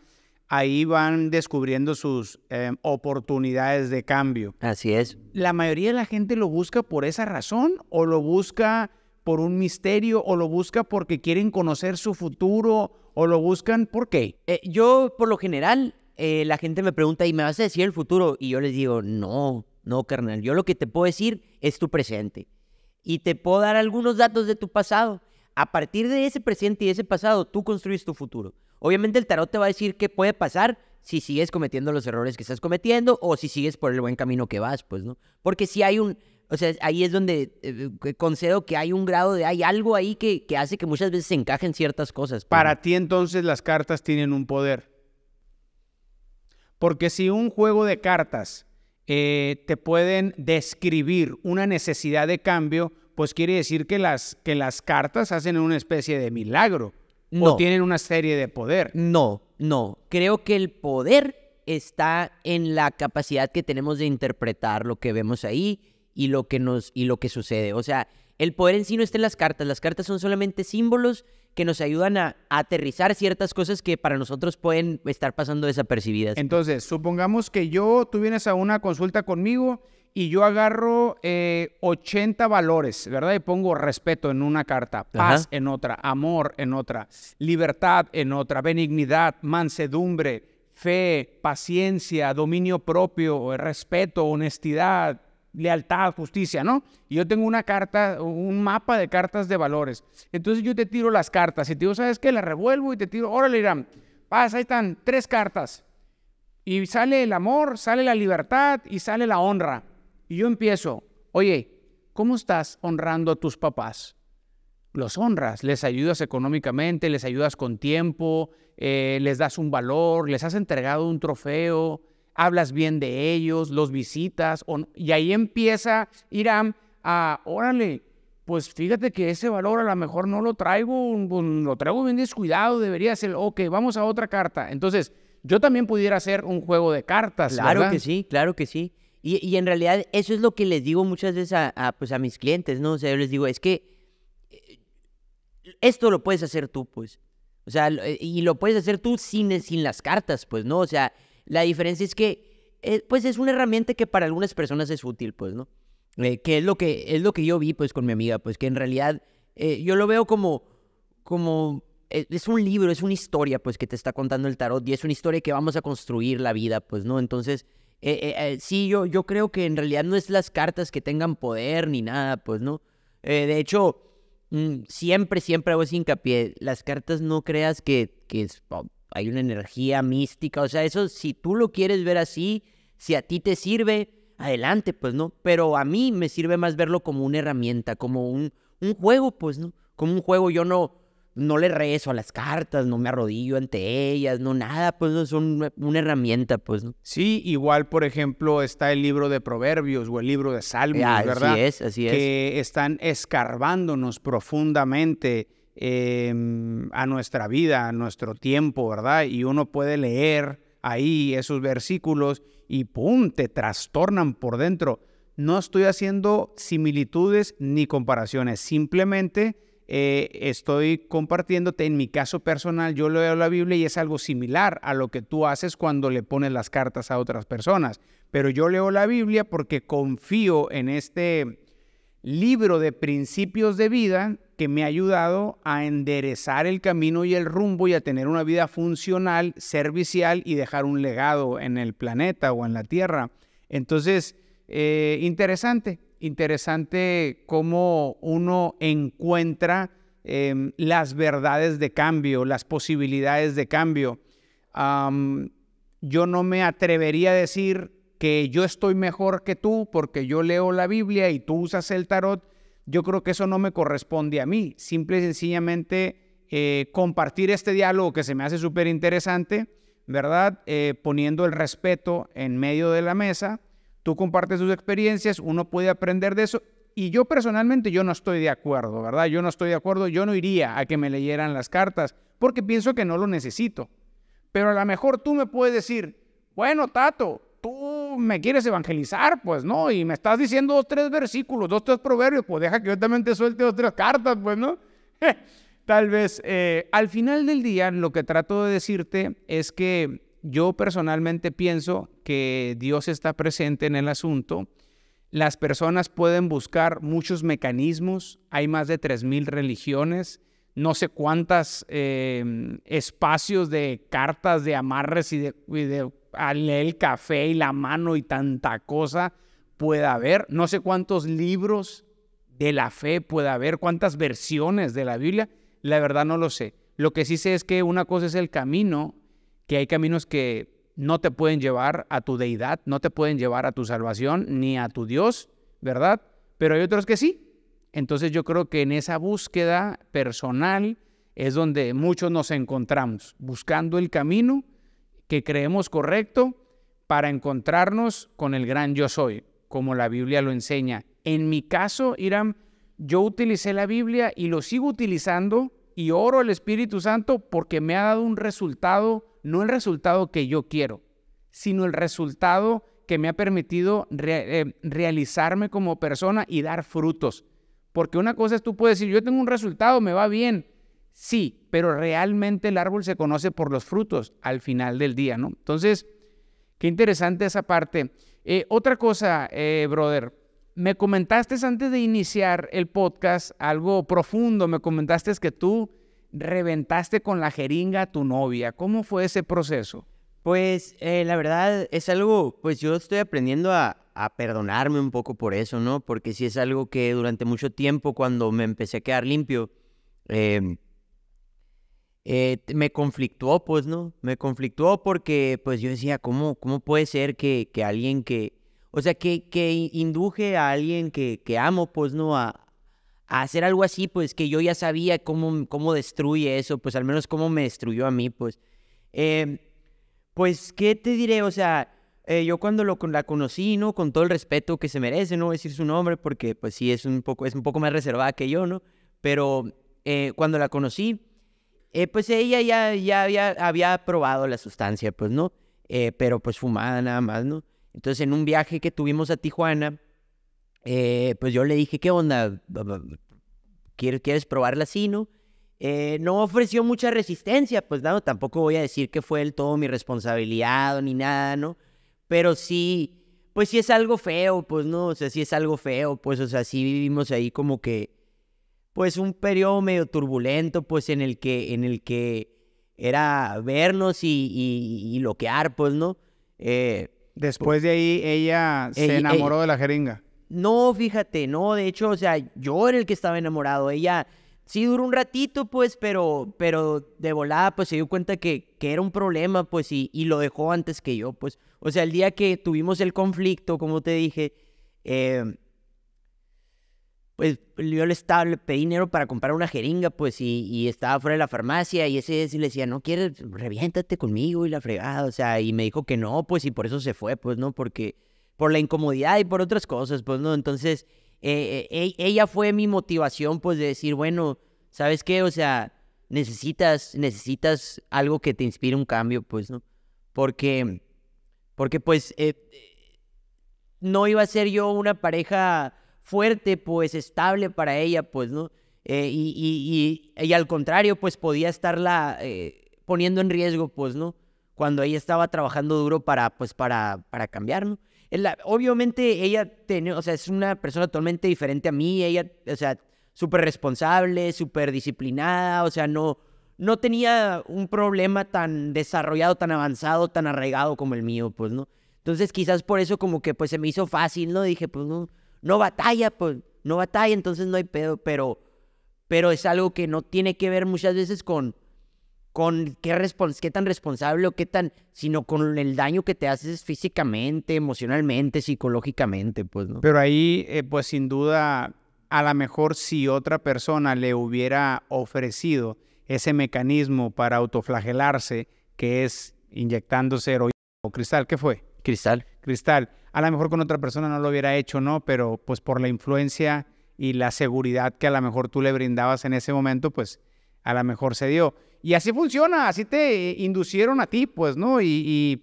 ahí van descubriendo sus oportunidades de cambio. Así es. ¿La mayoría de la gente lo busca por esa razón o lo busca por un misterio o lo busca porque quieren conocer su futuro o lo buscan por qué? Yo, por lo general, la gente me pregunta, ¿y me vas a decir el futuro? Y yo les digo, no, carnal, yo lo que te puedo decir es tu presente. Y te puedo dar algunos datos de tu pasado. A partir de ese presente y ese pasado, tú construyes tu futuro. Obviamente el tarot te va a decir qué puede pasar si sigues cometiendo los errores que estás cometiendo o si sigues por el buen camino que vas, pues, ¿no? Porque si hay o sea, ahí es donde concedo que hay un grado hay algo ahí que hace que muchas veces se encajen ciertas cosas. Pues, Para ¿no? ti entonces las cartas tienen un poder. Porque si un juego de cartas te pueden describir una necesidad de cambio, pues quiere decir que las cartas hacen una especie de milagro. No. O tienen una serie de poder. No. Creo que el poder está en la capacidad que tenemos de interpretar lo que vemos ahí y lo que sucede. O sea, el poder en sí no está en las cartas. Las cartas son solamente símbolos que nos ayudan a aterrizar ciertas cosas que para nosotros pueden estar pasando desapercibidas. Entonces, supongamos que tú vienes a una consulta conmigo y yo agarro 80 valores, ¿verdad? Y pongo respeto en una carta, paz en otra, amor en otra, libertad en otra, benignidad, mansedumbre, fe, paciencia, dominio propio, respeto, honestidad, lealtad, justicia, ¿no? Y yo tengo una carta, un mapa de cartas de valores. Entonces yo te tiro las cartas y te digo, ¿sabes qué? Las revuelvo y te tiro, órale, Irán, ahí están 3 cartas. Y sale el amor, sale la libertad y sale la honra. Y yo empiezo, oye, ¿cómo estás honrando a tus papás? Los honras, les ayudas económicamente, les ayudas con tiempo, les das un valor, les has entregado un trofeo, hablas bien de ellos, los visitas, y ahí empieza Irán a, órale, pues fíjate que ese valor a lo mejor no lo traigo, lo traigo bien descuidado, debería ser, ok, vamos a otra carta. Entonces, yo también pudiera hacer un juego de cartas, Claro ¿verdad? que sí, claro que sí. Y en realidad eso es lo que les digo muchas veces a mis clientes, ¿no? O sea, yo les digo, es que esto lo puedes hacer tú, pues. O sea, y lo puedes hacer tú sin las cartas, pues, ¿no? O sea, la diferencia es que, pues, es una herramienta que para algunas personas es útil, pues, ¿no? Que es lo que yo vi, pues, con mi amiga, pues, que en realidad yo lo veo como es un libro, es una historia, pues, que te está contando el tarot y es una historia que vamos a construir la vida, pues, ¿no? Entonces, sí, yo creo que en realidad no es las cartas que tengan poder ni nada, pues, ¿no? De hecho, siempre hago ese hincapié. Las cartas no creas que hay una energía mística. O sea, eso si tú lo quieres ver así, si a ti te sirve, adelante, pues, ¿no? Pero a mí me sirve más verlo como una herramienta, como un juego, pues, ¿no? Como un juego. Yo no le rezo a las cartas, no me arrodillo ante ellas, no nada, pues no son una herramienta, pues, ¿no? Sí, igual, por ejemplo, está el libro de Proverbios o el libro de Salmos, ¿verdad? Así es. Que están escarbándonos profundamente a nuestra vida, a nuestro tiempo, ¿verdad? Y uno puede leer ahí esos versículos y ¡pum!, te trastornan por dentro. No estoy haciendo similitudes ni comparaciones, simplemente estoy compartiéndote en mi caso personal. Yo leo la Biblia y es algo similar a lo que tú haces cuando le pones las cartas a otras personas. Pero yo leo la Biblia porque confío en este libro de principios de vida que me ha ayudado a enderezar el camino y el rumbo y a tener una vida funcional, servicial y dejar un legado en el planeta o en la tierra. Entonces, interesante cómo uno encuentra las verdades de cambio, las posibilidades de cambio. Yo no me atrevería a decir que yo estoy mejor que tú porque yo leo la Biblia y tú usas el tarot. Yo creo que eso no me corresponde a mí. Simple y sencillamente compartir este diálogo que se me hace súper interesante, ¿verdad? Poniendo el respeto en medio de la mesa. Tú compartes tus experiencias, uno puede aprender de eso. Y yo personalmente, yo no estoy de acuerdo, ¿verdad? Yo no estoy de acuerdo, yo no iría a que me leyeran las cartas porque pienso que no lo necesito. Pero a lo mejor tú me puedes decir, bueno, Tato, tú me quieres evangelizar, pues, ¿no? Y me estás diciendo 2, 3 versículos, 2, 3 proverbios, pues deja que yo también te suelte 2, 3 cartas, pues, ¿no? Tal vez, al final del día, lo que trato de decirte es que yo personalmente pienso que Dios está presente en el asunto. Las personas pueden buscar muchos mecanismos. Hay más de 3,000 religiones. No sé cuántos espacios de cartas, de amarres y de el café y la mano y tanta cosa pueda haber. No sé cuántos libros de la fe pueda haber, cuántas versiones de la Biblia. La verdad no lo sé. Lo que sí sé es que una cosa es el camino, que hay caminos que no te pueden llevar a tu deidad, no te pueden llevar a tu salvación ni a tu Dios, ¿verdad? Pero hay otros que sí. Entonces yo creo que en esa búsqueda personal es donde muchos nos encontramos, buscando el camino que creemos correcto para encontrarnos con el gran yo soy, como la Biblia lo enseña. En mi caso, Hiram, yo utilicé la Biblia y lo sigo utilizando y oro al Espíritu Santo porque me ha dado un resultado. No el resultado que yo quiero, sino el resultado que me ha permitido realizarme como persona y dar frutos. Porque una cosa es tú puedes decir, yo tengo un resultado, me va bien. Sí, pero realmente el árbol se conoce por los frutos al final del día, ¿no? Entonces, qué interesante esa parte. Otra cosa, brother, me comentaste antes de iniciar el podcast algo profundo. Me comentaste que tú reventaste con la jeringa a tu novia. ¿Cómo fue ese proceso? Pues la verdad es algo, pues yo estoy aprendiendo a perdonarme un poco por eso, ¿no? Porque sí es algo que durante mucho tiempo, cuando me empecé a quedar limpio, me conflictuó, pues, ¿no? Me conflictuó porque, pues, yo decía, ¿cómo puede ser que alguien o sea, que induje a alguien que amo, pues, ¿no? A hacer algo así, pues, que yo ya sabía cómo destruye eso, pues, al menos cómo me destruyó a mí, pues. Pues, ¿qué te diré? O sea, yo cuando la conocí, ¿no? Con todo el respeto que se merece, no voy a decir su nombre porque, pues, sí, es un poco más reservada que yo, ¿no? Pero cuando la conocí, pues, ella ya había probado la sustancia, pues, ¿no? Pero, pues, fumada nada más, ¿no? Entonces, en un viaje que tuvimos a Tijuana, pues, yo le dije, ¿qué onda? ¿Quieres probarla así, no? No ofreció mucha resistencia, pues no, tampoco voy a decir que fue del todo mi responsabilidad ni nada, ¿no? Pero sí, pues sí es algo feo, pues no, o sea, sí es algo feo, pues, o sea, sí vivimos ahí como que, pues un periodo medio turbulento, pues en el que era vernos y loquear, pues, ¿no? Después de ahí, ella se enamoró de la jeringa. No, fíjate, no, de hecho, o sea, yo era el que estaba enamorado, ella sí duró un ratito, pues, pero de volada, pues, se dio cuenta que era un problema, pues, y lo dejó antes que yo, pues. O sea, el día que tuvimos el conflicto, como te dije, pues, yo le pedí dinero para comprar una jeringa, pues, y estaba fuera de la farmacia, y ese día sí le decía, ¿no quieres? Reviéntate conmigo, y la fregada, o sea, y me dijo que no, pues, y por eso se fue, pues, ¿no? Porque por la incomodidad y por otras cosas, pues, ¿no? Entonces, ella fue mi motivación, pues, de decir, bueno, ¿sabes qué? O sea, necesitas algo que te inspire un cambio, pues, ¿no? Porque pues no iba a ser yo una pareja fuerte, pues estable para ella, pues, ¿no? Y al contrario, pues podía estarla poniendo en riesgo, pues, ¿no? Cuando ella estaba trabajando duro para cambiar, ¿no? Obviamente ella o sea, es una persona totalmente diferente a mí, ella, o sea, súper responsable, súper disciplinada, o sea, no tenía un problema tan desarrollado, tan avanzado, tan arraigado como el mío, pues, ¿no? Entonces quizás por eso como que pues se me hizo fácil, ¿no? Dije, pues no batalla, pues no batalla, entonces no hay pedo, pero es algo que no tiene que ver muchas veces con qué tan responsable o sino con el daño que te haces físicamente, emocionalmente, psicológicamente, pues, ¿no? Pero ahí, pues sin duda, a lo mejor si otra persona le hubiera ofrecido ese mecanismo para autoflagelarse, que es inyectándose heroína o cristal, ¿qué fue? Cristal. A lo mejor con otra persona no lo hubiera hecho, ¿no? Pero pues por la influencia y la seguridad que a lo mejor tú le brindabas en ese momento, pues a lo mejor se dio. Y así funciona, así te inducieron a ti, pues, ¿no? Y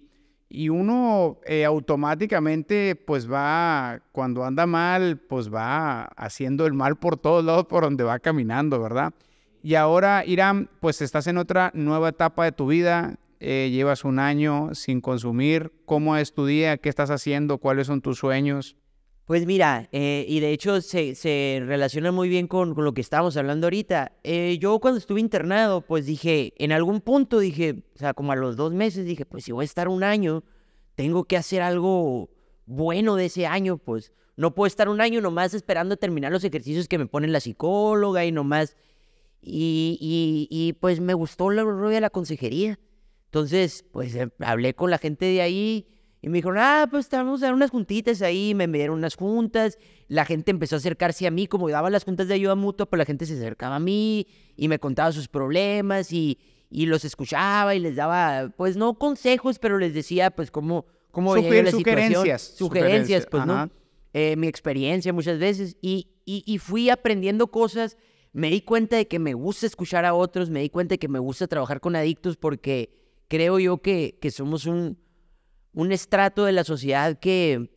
uno automáticamente, pues va, cuando anda mal, pues va haciendo el mal por todos lados por donde va caminando, ¿verdad? Y ahora, Irán, pues estás en otra nueva etapa de tu vida, llevas un año sin consumir. ¿Cómo es tu día? ¿Qué estás haciendo? ¿Cuáles son tus sueños? Pues mira, y de hecho se relaciona muy bien con lo que estábamos hablando ahorita. Yo cuando estuve internado, pues dije, en algún punto dije, o sea, como a los 2 meses, dije, pues si voy a estar un año, tengo que hacer algo bueno de ese año, pues. No puedo estar un año nomás esperando terminar los ejercicios que me pone la psicóloga y nomás. Y pues me gustó la rollo de la consejería. Entonces, pues hablé con la gente de ahí. Y me dijeron, pues vamos a dar unas juntitas ahí, me dieron unas juntas, la gente empezó a acercarse a mí, como daba las juntas de ayuda mutua, pues la gente se acercaba a mí y me contaba sus problemas y los escuchaba y les daba, pues no consejos, pero les decía, pues cómo veía yo la situación. Sugerencias, pues, ajá. ¿no? Mi experiencia muchas veces y fui aprendiendo cosas, me di cuenta de que me gusta escuchar a otros, me di cuenta de que me gusta trabajar con adictos porque creo yo que somos un estrato de la sociedad que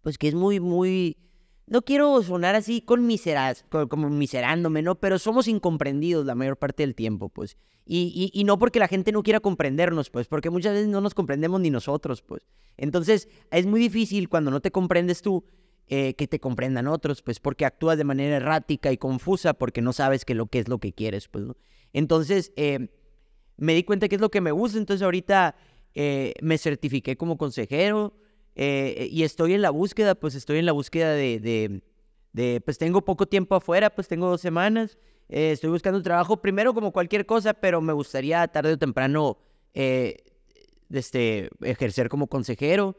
es muy, no quiero sonar así como miserándome, ¿no? Pero somos incomprendidos la mayor parte del tiempo, pues. Y no porque la gente no quiera comprendernos, pues, porque muchas veces no nos comprendemos ni nosotros, pues. Entonces, es muy difícil cuando no te comprendes tú, que te comprendan otros, pues, porque actúas de manera errática y confusa porque no sabes qué es lo que quieres, pues, ¿no? Entonces, me di cuenta que es lo que me gusta, entonces ahorita me certifiqué como consejero y estoy en la búsqueda, pues pues tengo poco tiempo afuera, pues tengo 2 semanas, estoy buscando un trabajo primero como cualquier cosa, pero me gustaría tarde o temprano ejercer como consejero.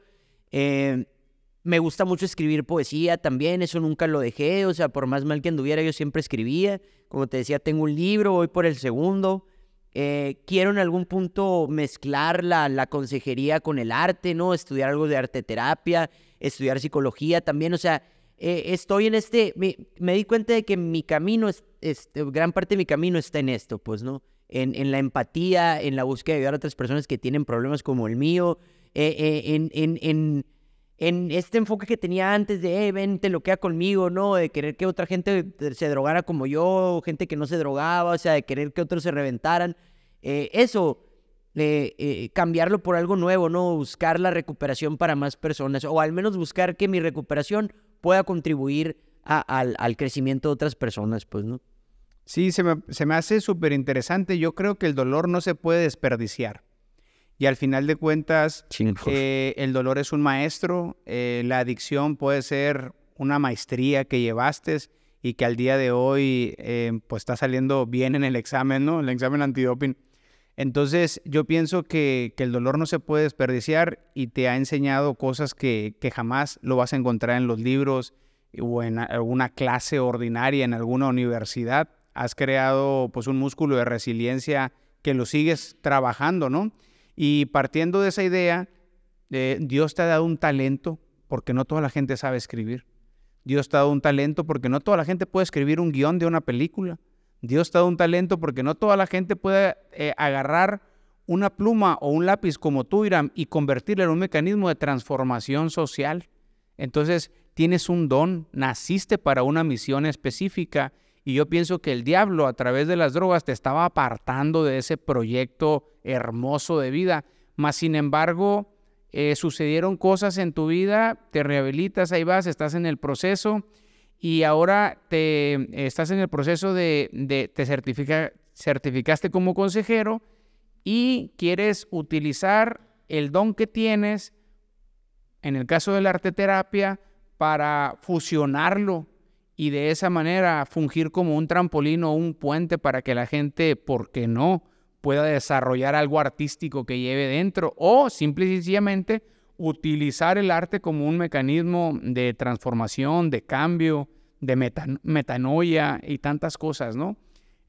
Me gusta mucho escribir poesía también, eso nunca lo dejé, o sea, por más mal que anduviera yo siempre escribía, como te decía, tengo un libro, voy por el segundo. Quiero en algún punto mezclar la consejería con el arte, ¿no? Estudiar algo de arte terapia, estudiar psicología también, o sea, estoy en me di cuenta de que mi camino, gran parte de mi camino está en esto, pues, ¿no? En la empatía, en la búsqueda de ayudar a otras personas que tienen problemas como el mío, en este enfoque que tenía antes de, vente, lo queda conmigo, ¿no? De querer que otra gente se drogara como yo, gente que no se drogaba, o sea, de querer que otros se reventaran. Cambiarlo por algo nuevo, ¿no? Buscar la recuperación para más personas, o al menos buscar que mi recuperación pueda contribuir al crecimiento de otras personas, pues, ¿no? Sí, se me hace súper interesante. Yo creo que el dolor no se puede desperdiciar. Y al final de cuentas, el dolor es un maestro, la adicción puede ser una maestría que llevaste y que al día de hoy pues está saliendo bien en el examen, ¿no? El examen antidoping. Entonces yo pienso que el dolor no se puede desperdiciar y te ha enseñado cosas que jamás lo vas a encontrar en los libros o en alguna clase ordinaria en alguna universidad. Has creado pues un músculo de resiliencia que lo sigues trabajando, ¿no? Y partiendo de esa idea, Dios te ha dado un talento porque no toda la gente sabe escribir. Dios te ha dado un talento porque no toda la gente puede escribir un guión de una película. Dios te da un talento porque no toda la gente puede agarrar una pluma o un lápiz como tú, Iram, y convertirlo en un mecanismo de transformación social. Entonces, tienes un don, naciste para una misión específica, y yo pienso que el diablo a través de las drogas te estaba apartando de ese proyecto hermoso de vida. Mas, sin embargo, sucedieron cosas en tu vida, te rehabilitas, ahí vas, estás en el proceso, y ahora estás en el proceso te certificaste como consejero y quieres utilizar el don que tienes, en el caso de la arteterapia, para fusionarlo y de esa manera fungir como un trampolín o un puente para que la gente, ¿por qué no?, pueda desarrollar algo artístico que lleve dentro, o simple y sencillamente utilizar el arte como un mecanismo de transformación, de cambio, de metanoia y tantas cosas, ¿no?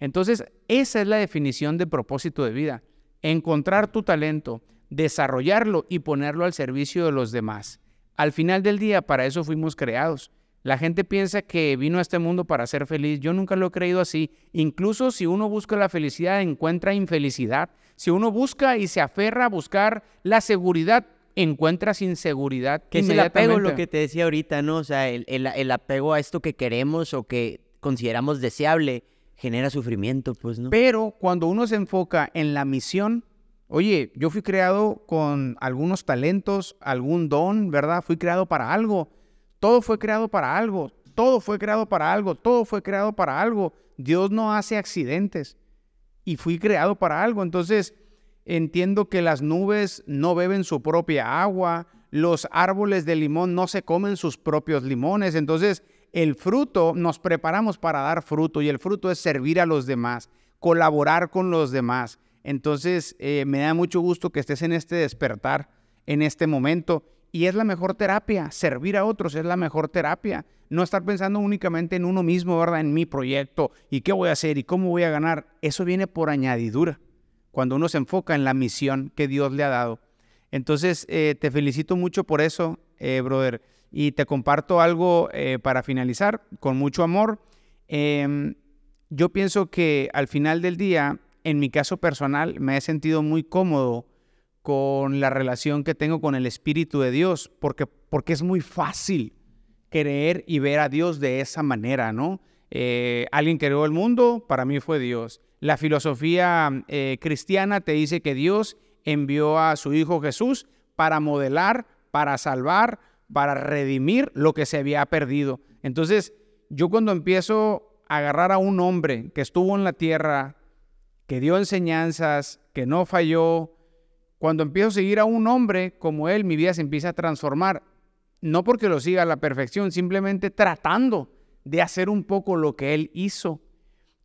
Entonces, esa es la definición de propósito de vida: encontrar tu talento, desarrollarlo y ponerlo al servicio de los demás. Al final del día, para eso fuimos creados. La gente piensa que vino a este mundo para ser feliz. Yo nunca lo he creído así. Incluso si uno busca la felicidad, encuentra infelicidad. Si uno busca y se aferra a buscar la seguridad, encuentras inseguridad. Que es el apego, lo que te decía ahorita, ¿no? O sea, el apego a esto que queremos o que consideramos deseable genera sufrimiento, pues, ¿no? Pero cuando uno se enfoca en la misión, oye, yo fui creado con algunos talentos, algún don, ¿verdad? Fui creado para algo. Todo fue creado para algo. Todo fue creado para algo. Todo fue creado para algo. Dios no hace accidentes. Y fui creado para algo. Entonces, entiendo que las nubes no beben su propia agua. Los árboles de limón no se comen sus propios limones. Entonces, el fruto, nos preparamos para dar fruto. Y el fruto es servir a los demás, colaborar con los demás. Entonces, me da mucho gusto que estés en este despertar, en este momento. Y es la mejor terapia, servir a otros es la mejor terapia. No estar pensando únicamente en uno mismo, ¿verdad? En mi proyecto, y qué voy a hacer, y cómo voy a ganar. Eso viene por añadidura, cuando uno se enfoca en la misión que Dios le ha dado. Entonces, te felicito mucho por eso, brother. Y te comparto algo para finalizar, con mucho amor. Yo pienso que al final del día, en mi caso personal, me he sentido muy cómodo con la relación que tengo con el Espíritu de Dios, porque es muy fácil creer y ver a Dios de esa manera, ¿no? Alguien creó el mundo, para mí fue Dios. La filosofía cristiana te dice que Dios envió a su Hijo Jesús para modelar, para salvar, para redimir lo que se había perdido. Entonces, yo cuando empiezo a agarrar a un hombre que estuvo en la tierra, que dio enseñanzas, que no falló, cuando empiezo a seguir a un hombre como él, mi vida se empieza a transformar. No porque lo siga a la perfección, simplemente tratando de hacer un poco lo que él hizo.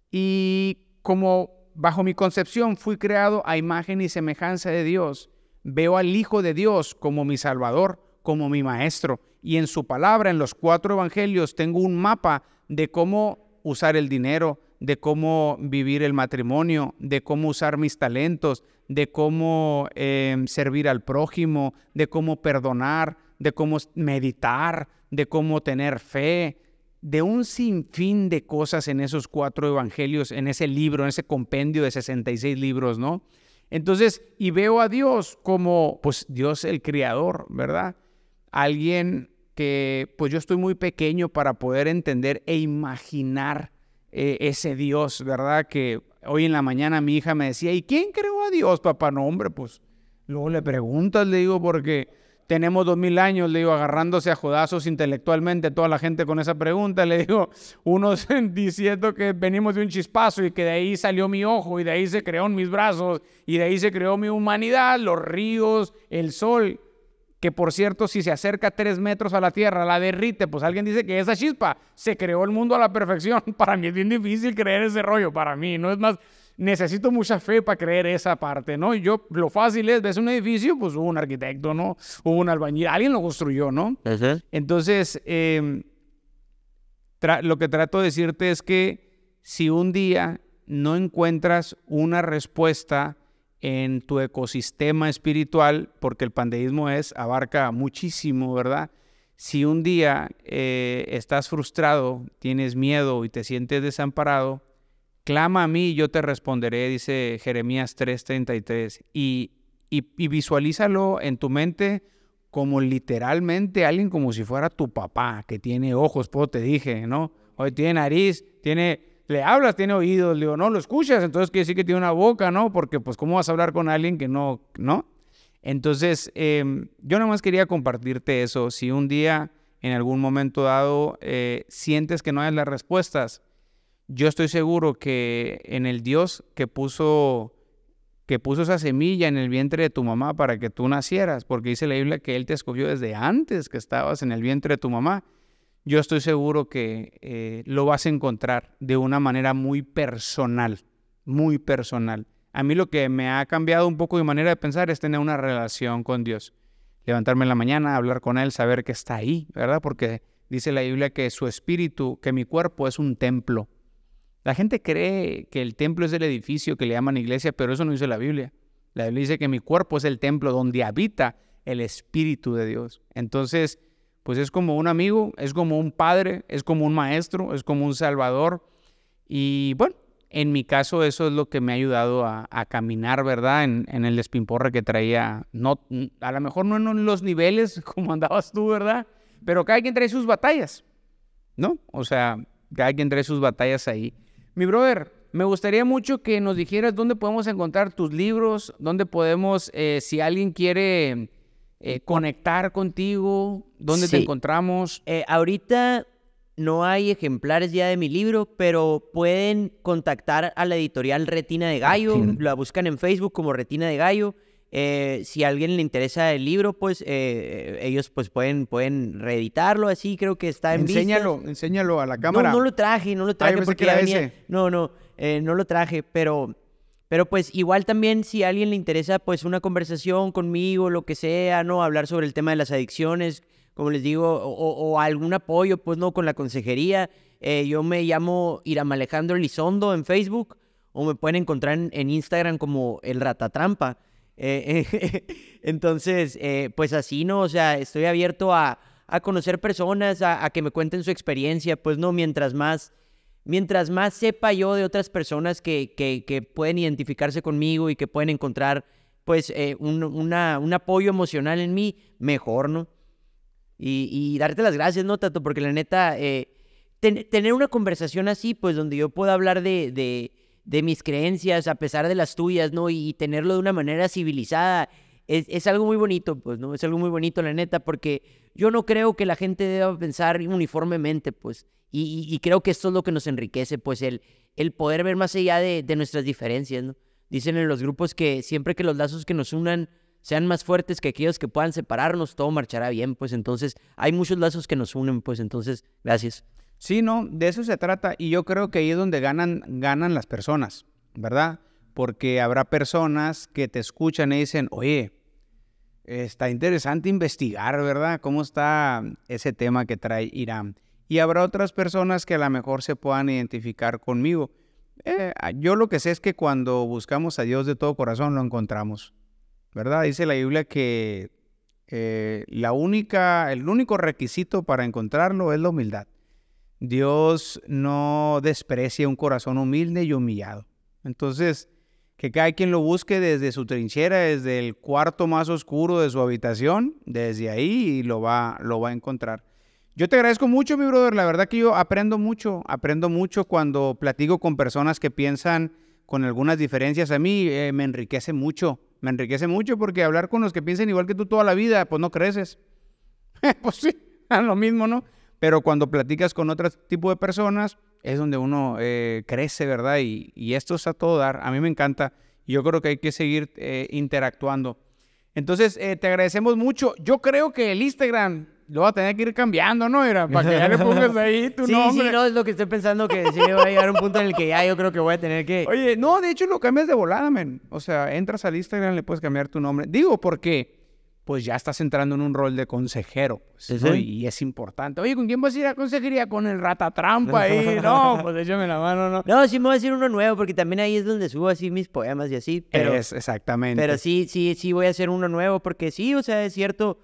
Y como bajo mi concepción fui creado a imagen y semejanza de Dios, veo al Hijo de Dios como mi Salvador, como mi Maestro. Y en su palabra, en los 4 evangelios, tengo un mapa de cómo usar el dinero, de cómo vivir el matrimonio, de cómo usar mis talentos, de cómo servir al prójimo, de cómo perdonar, de cómo meditar, de cómo tener fe, de un sinfín de cosas en esos 4 evangelios, en ese libro, en ese compendio de 66 libros, ¿no? Entonces, y veo a Dios como, pues, Dios el Creador, ¿verdad? Alguien que, pues, yo estoy muy pequeño para poder entender e imaginar ese Dios, ¿verdad? Que hoy en la mañana mi hija me decía, ¿y quién creó a Dios, papá? No, hombre, pues, luego le preguntas, le digo, porque tenemos 2000 años, le digo, agarrándose a jodazos intelectualmente toda la gente con esa pregunta. Le digo, unos diciendo que venimos de un chispazo y que de ahí salió mi ojo y de ahí se creó mis brazos y de ahí se creó mi humanidad, los ríos, el sol, que por cierto, si se acerca 3 metros a la Tierra, la derrite, pues alguien dice que esa chispa se creó el mundo a la perfección. Para mí es bien difícil creer ese rollo, para mí, ¿no? Es más, necesito mucha fe para creer esa parte, ¿no? Y yo, lo fácil es, ves un edificio, pues hubo un arquitecto, ¿no? Hubo un albañil, alguien lo construyó, ¿no? ¿Sí? Entonces, lo que trato de decirte es que si un día no encuentras una respuesta en tu ecosistema espiritual, porque el pandeísmo abarca muchísimo, ¿verdad? Si un día estás frustrado, tienes miedo y te sientes desamparado, clama a mí y yo te responderé, dice Jeremías 3:33. Y visualízalo en tu mente como literalmente alguien como si fuera tu papá, que tiene ojos, pues te dije, ¿no? Hoy tiene nariz, le hablas, tiene oídos, le digo, no, lo escuchas, entonces quiere decir que tiene una boca, ¿no? Porque pues ¿cómo vas a hablar con alguien que no? Entonces, yo nada más quería compartirte eso. Si un día, en algún momento dado, sientes que no hay las respuestas, yo estoy seguro que en el Dios que puso esa semilla en el vientre de tu mamá para que tú nacieras, porque dice la Biblia que Él te escogió desde antes que estabas en el vientre de tu mamá, yo estoy seguro que lo vas a encontrar de una manera muy personal, muy personal. A mí lo que me ha cambiado un poco mi manera de pensar es tener una relación con Dios. Levantarme en la mañana, hablar con Él, saber que está ahí, ¿verdad? Porque dice la Biblia que su espíritu, que mi cuerpo es un templo. La gente cree que el templo es el edificio que le llaman iglesia, pero eso no dice la Biblia. La Biblia dice que mi cuerpo es el templo donde habita el Espíritu de Dios. Entonces, pues es como un amigo, es como un padre, es como un maestro, es como un salvador. Y bueno, en mi caso eso es lo que me ha ayudado a caminar, ¿verdad? En el despimporre que traía. No, a lo mejor no en los niveles como andabas tú, ¿verdad? Pero cada quien trae sus batallas, ¿no? O sea, cada quien trae sus batallas ahí. Mi brother, me gustaría mucho que nos dijeras dónde podemos encontrar tus libros, dónde podemos, si alguien quiere conectar contigo, dónde te encontramos. Ahorita no hay ejemplares ya de mi libro, pero pueden contactar a la editorial Retina de Gallo, la buscan en Facebook como Retina de Gallo. Si a alguien le interesa el libro, pues ellos pues pueden reeditarlo, así creo que está en Enséñalo a la cámara. No lo traje porque ya venía. No lo traje, pero pues igual también si a alguien le interesa pues una conversación conmigo, lo que sea, ¿no? Hablar sobre el tema de las adicciones, como les digo, o algún apoyo, pues, ¿no? Con la consejería. Yo me llamo Iram Alejandro Elizondo en Facebook, o me pueden encontrar en Instagram como El Ratatrampa. Entonces, pues así, ¿no? O sea, estoy abierto a conocer personas, a que me cuenten su experiencia, pues, ¿no? Mientras más sepa yo de otras personas que pueden identificarse conmigo y que pueden encontrar, pues, un apoyo emocional en mí, mejor, ¿no? Y darte las gracias, ¿no, Tato? Porque la neta, tener una conversación así, pues, donde yo pueda hablar de mis creencias a pesar de las tuyas, ¿no? Y tenerlo de una manera civilizada, es algo muy bonito, pues, ¿no? Es algo muy bonito, la neta, porque yo no creo que la gente deba pensar uniformemente, pues, y creo que esto es lo que nos enriquece, pues, el poder ver más allá de nuestras diferencias, ¿no? Dicen en los grupos que siempre que los lazos que nos unan sean más fuertes que aquellos que puedan separarnos, todo marchará bien, pues, entonces, hay muchos lazos que nos unen, pues, entonces, gracias. Sí, no, de eso se trata, y yo creo que ahí es donde ganan las personas, ¿verdad? Porque habrá personas que te escuchan y dicen, oye, está interesante investigar, ¿verdad? ¿Cómo está ese tema que trae Iram? Y habrá otras personas que a lo mejor se puedan identificar conmigo. Yo lo que sé es que cuando buscamos a Dios de todo corazón lo encontramos, ¿verdad? Dice la Biblia que el único requisito para encontrarlo es la humildad. Dios no desprecia un corazón humilde y humillado. Entonces, que cada quien lo busque desde su trinchera, desde el cuarto más oscuro de su habitación, desde ahí lo va a encontrar. Yo te agradezco mucho, mi brother. La verdad que yo aprendo mucho cuando platico con personas que piensan con algunas diferencias. A mí me enriquece mucho porque hablar con los que piensan igual que tú toda la vida, pues no creces. Pues sí, es lo mismo, ¿no? Pero cuando platicas con otro tipo de personas, es donde uno crece, ¿verdad? Y esto es a todo dar. A mí me encanta. Y yo creo que hay que seguir interactuando. Entonces, te agradecemos mucho. Yo creo que el Instagram lo va a tener que ir cambiando, ¿no? Para que ya le pongas ahí tu nombre. Sí, no, es lo que estoy pensando, que sí va a llegar un punto en el que ya yo creo que voy a tener que... Oye, no, de hecho lo cambias de volada, men. O sea, entras al Instagram, le puedes cambiar tu nombre. Digo, porque pues ya estás entrando en un rol de consejero, pues, ¿no? Y es importante. Oye, ¿con quién vas a ir a consejería? Con el Ratatrampa ahí. No, pues échame la mano, ¿no? No, sí me voy a decir uno nuevo, porque también ahí es donde subo así mis poemas y así. Pero, exactamente. Pero sí voy a hacer uno nuevo, porque sí, o sea, es cierto,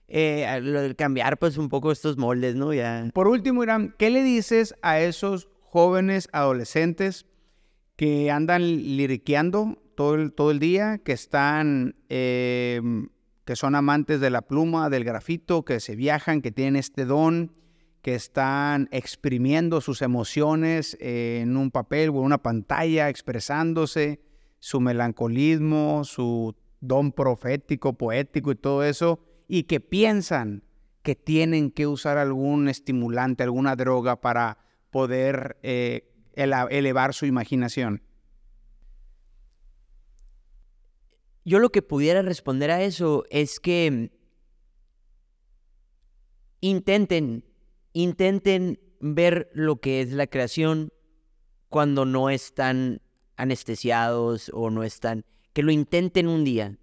lo de cambiar pues un poco estos moldes, ¿no? Ya. Por último, Iram, ¿qué le dices a esos jóvenes adolescentes que andan liriqueando todo el día, que están, que son amantes de la pluma, del grafito, que se viajan, que tienen este don, que están exprimiendo sus emociones en un papel o en una pantalla, expresándose, su melancolismo, su don profético, poético y todo eso, y que piensan que tienen que usar algún estimulante, alguna droga para poder elevar su imaginación. Yo lo que pudiera responder a eso es que intenten ver lo que es la creación cuando no están anestesiados o no están... Que lo intenten un día.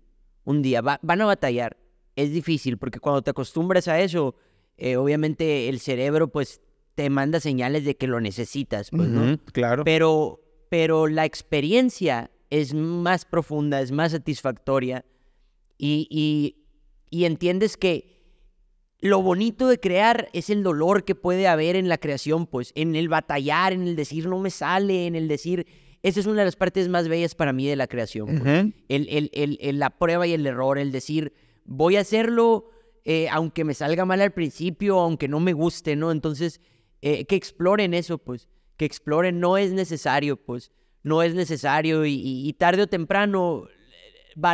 Van a batallar. Es difícil porque cuando te acostumbras a eso, obviamente el cerebro pues te manda señales de que lo necesitas, pues, ¿no? Claro. Pero la experiencia es más profunda, es más satisfactoria y entiendes que lo bonito de crear es el dolor que puede haber en la creación, pues, en el batallar, en el decir no me sale, en el decir... Esa es una de las partes más bellas para mí de la creación. Pues. La prueba y el error, el decir voy a hacerlo aunque me salga mal al principio, aunque no me guste, ¿no? Entonces, que exploren eso, pues, que exploren, no es necesario, pues, no es necesario y tarde o temprano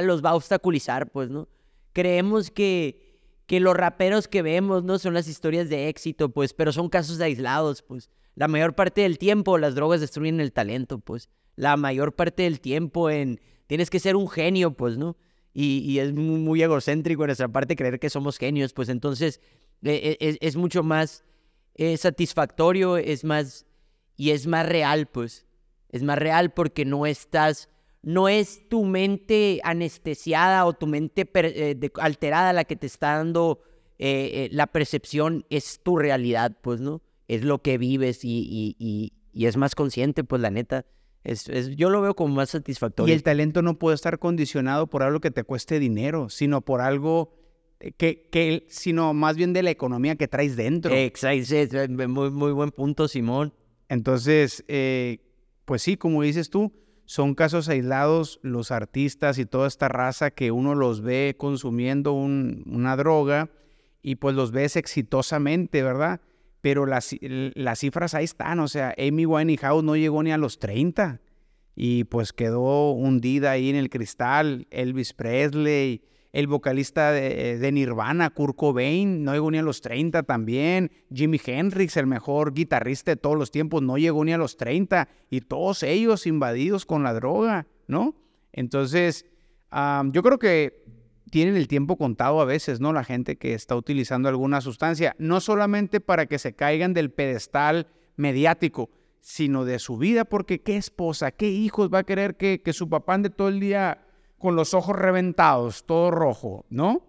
los va a obstaculizar, pues, ¿no? Creemos que los raperos que vemos, ¿no? Son las historias de éxito, pues, pero son casos aislados, pues. La mayor parte del tiempo las drogas destruyen el talento, pues. La mayor parte del tiempo tienes que ser un genio, pues, ¿no? Y es muy egocéntrico en nuestra parte creer que somos genios, pues entonces es mucho más satisfactorio, es más real, pues. Es más real porque no es tu mente anestesiada o tu mente alterada la que te está dando la percepción, es tu realidad, pues, ¿no? Es lo que vives y es más consciente, pues, la neta. Yo lo veo como más satisfactorio. Y el talento no puede estar condicionado por algo que te cueste dinero, sino por algo sino más bien de la economía que traes dentro. Exacto, muy buen punto, Simón. Entonces, pues sí, como dices tú, son casos aislados los artistas y toda esta raza que uno los ve consumiendo una droga y pues los ves exitosamente, ¿verdad? Pero las cifras ahí están, o sea, Amy Winehouse no llegó ni a los 30 y pues quedó hundida ahí en el cristal. Elvis Presley, el vocalista de Nirvana, Kurt Cobain, no llegó ni a los 30 también. Jimi Hendrix, el mejor guitarrista de todos los tiempos, no llegó ni a los 30 y todos ellos invadidos con la droga, ¿no? Entonces, yo creo que tienen el tiempo contado a veces, ¿no? La gente que está utilizando alguna sustancia, no solamente para que se caigan del pedestal mediático, sino de su vida, porque qué esposa, qué hijos va a querer que su papá ande todo el día con los ojos reventados, todo rojo, ¿no?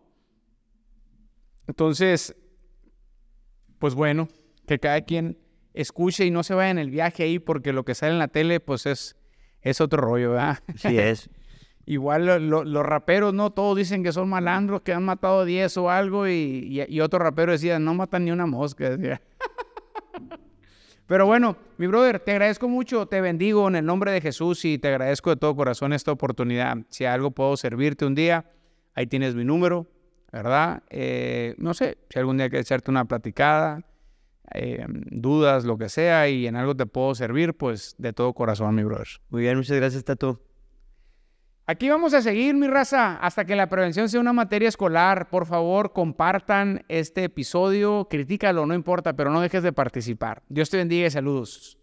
Entonces, pues bueno, que cada quien escuche y no se vaya en el viaje ahí, porque lo que sale en la tele, pues es otro rollo, ¿verdad? Sí es. Igual los raperos, ¿no? Todos dicen que son malandros, que han matado 10 o algo, y otro rapero decía, no matan ni una mosca, decía. Pero bueno, mi brother, te agradezco mucho, te bendigo en el nombre de Jesús y te agradezco de todo corazón esta oportunidad. Si algo puedo servirte un día, ahí tienes mi número, ¿verdad? No sé, si algún día quieres echarte una platicada, dudas, lo que sea, y en algo te puedo servir, pues de todo corazón, mi brother. Muy bien, muchas gracias, Tato. Aquí vamos a seguir, mi raza, hasta que la prevención sea una materia escolar. Por favor, compartan este episodio, critícalo, no importa, pero no dejes de participar. Dios te bendiga y saludos.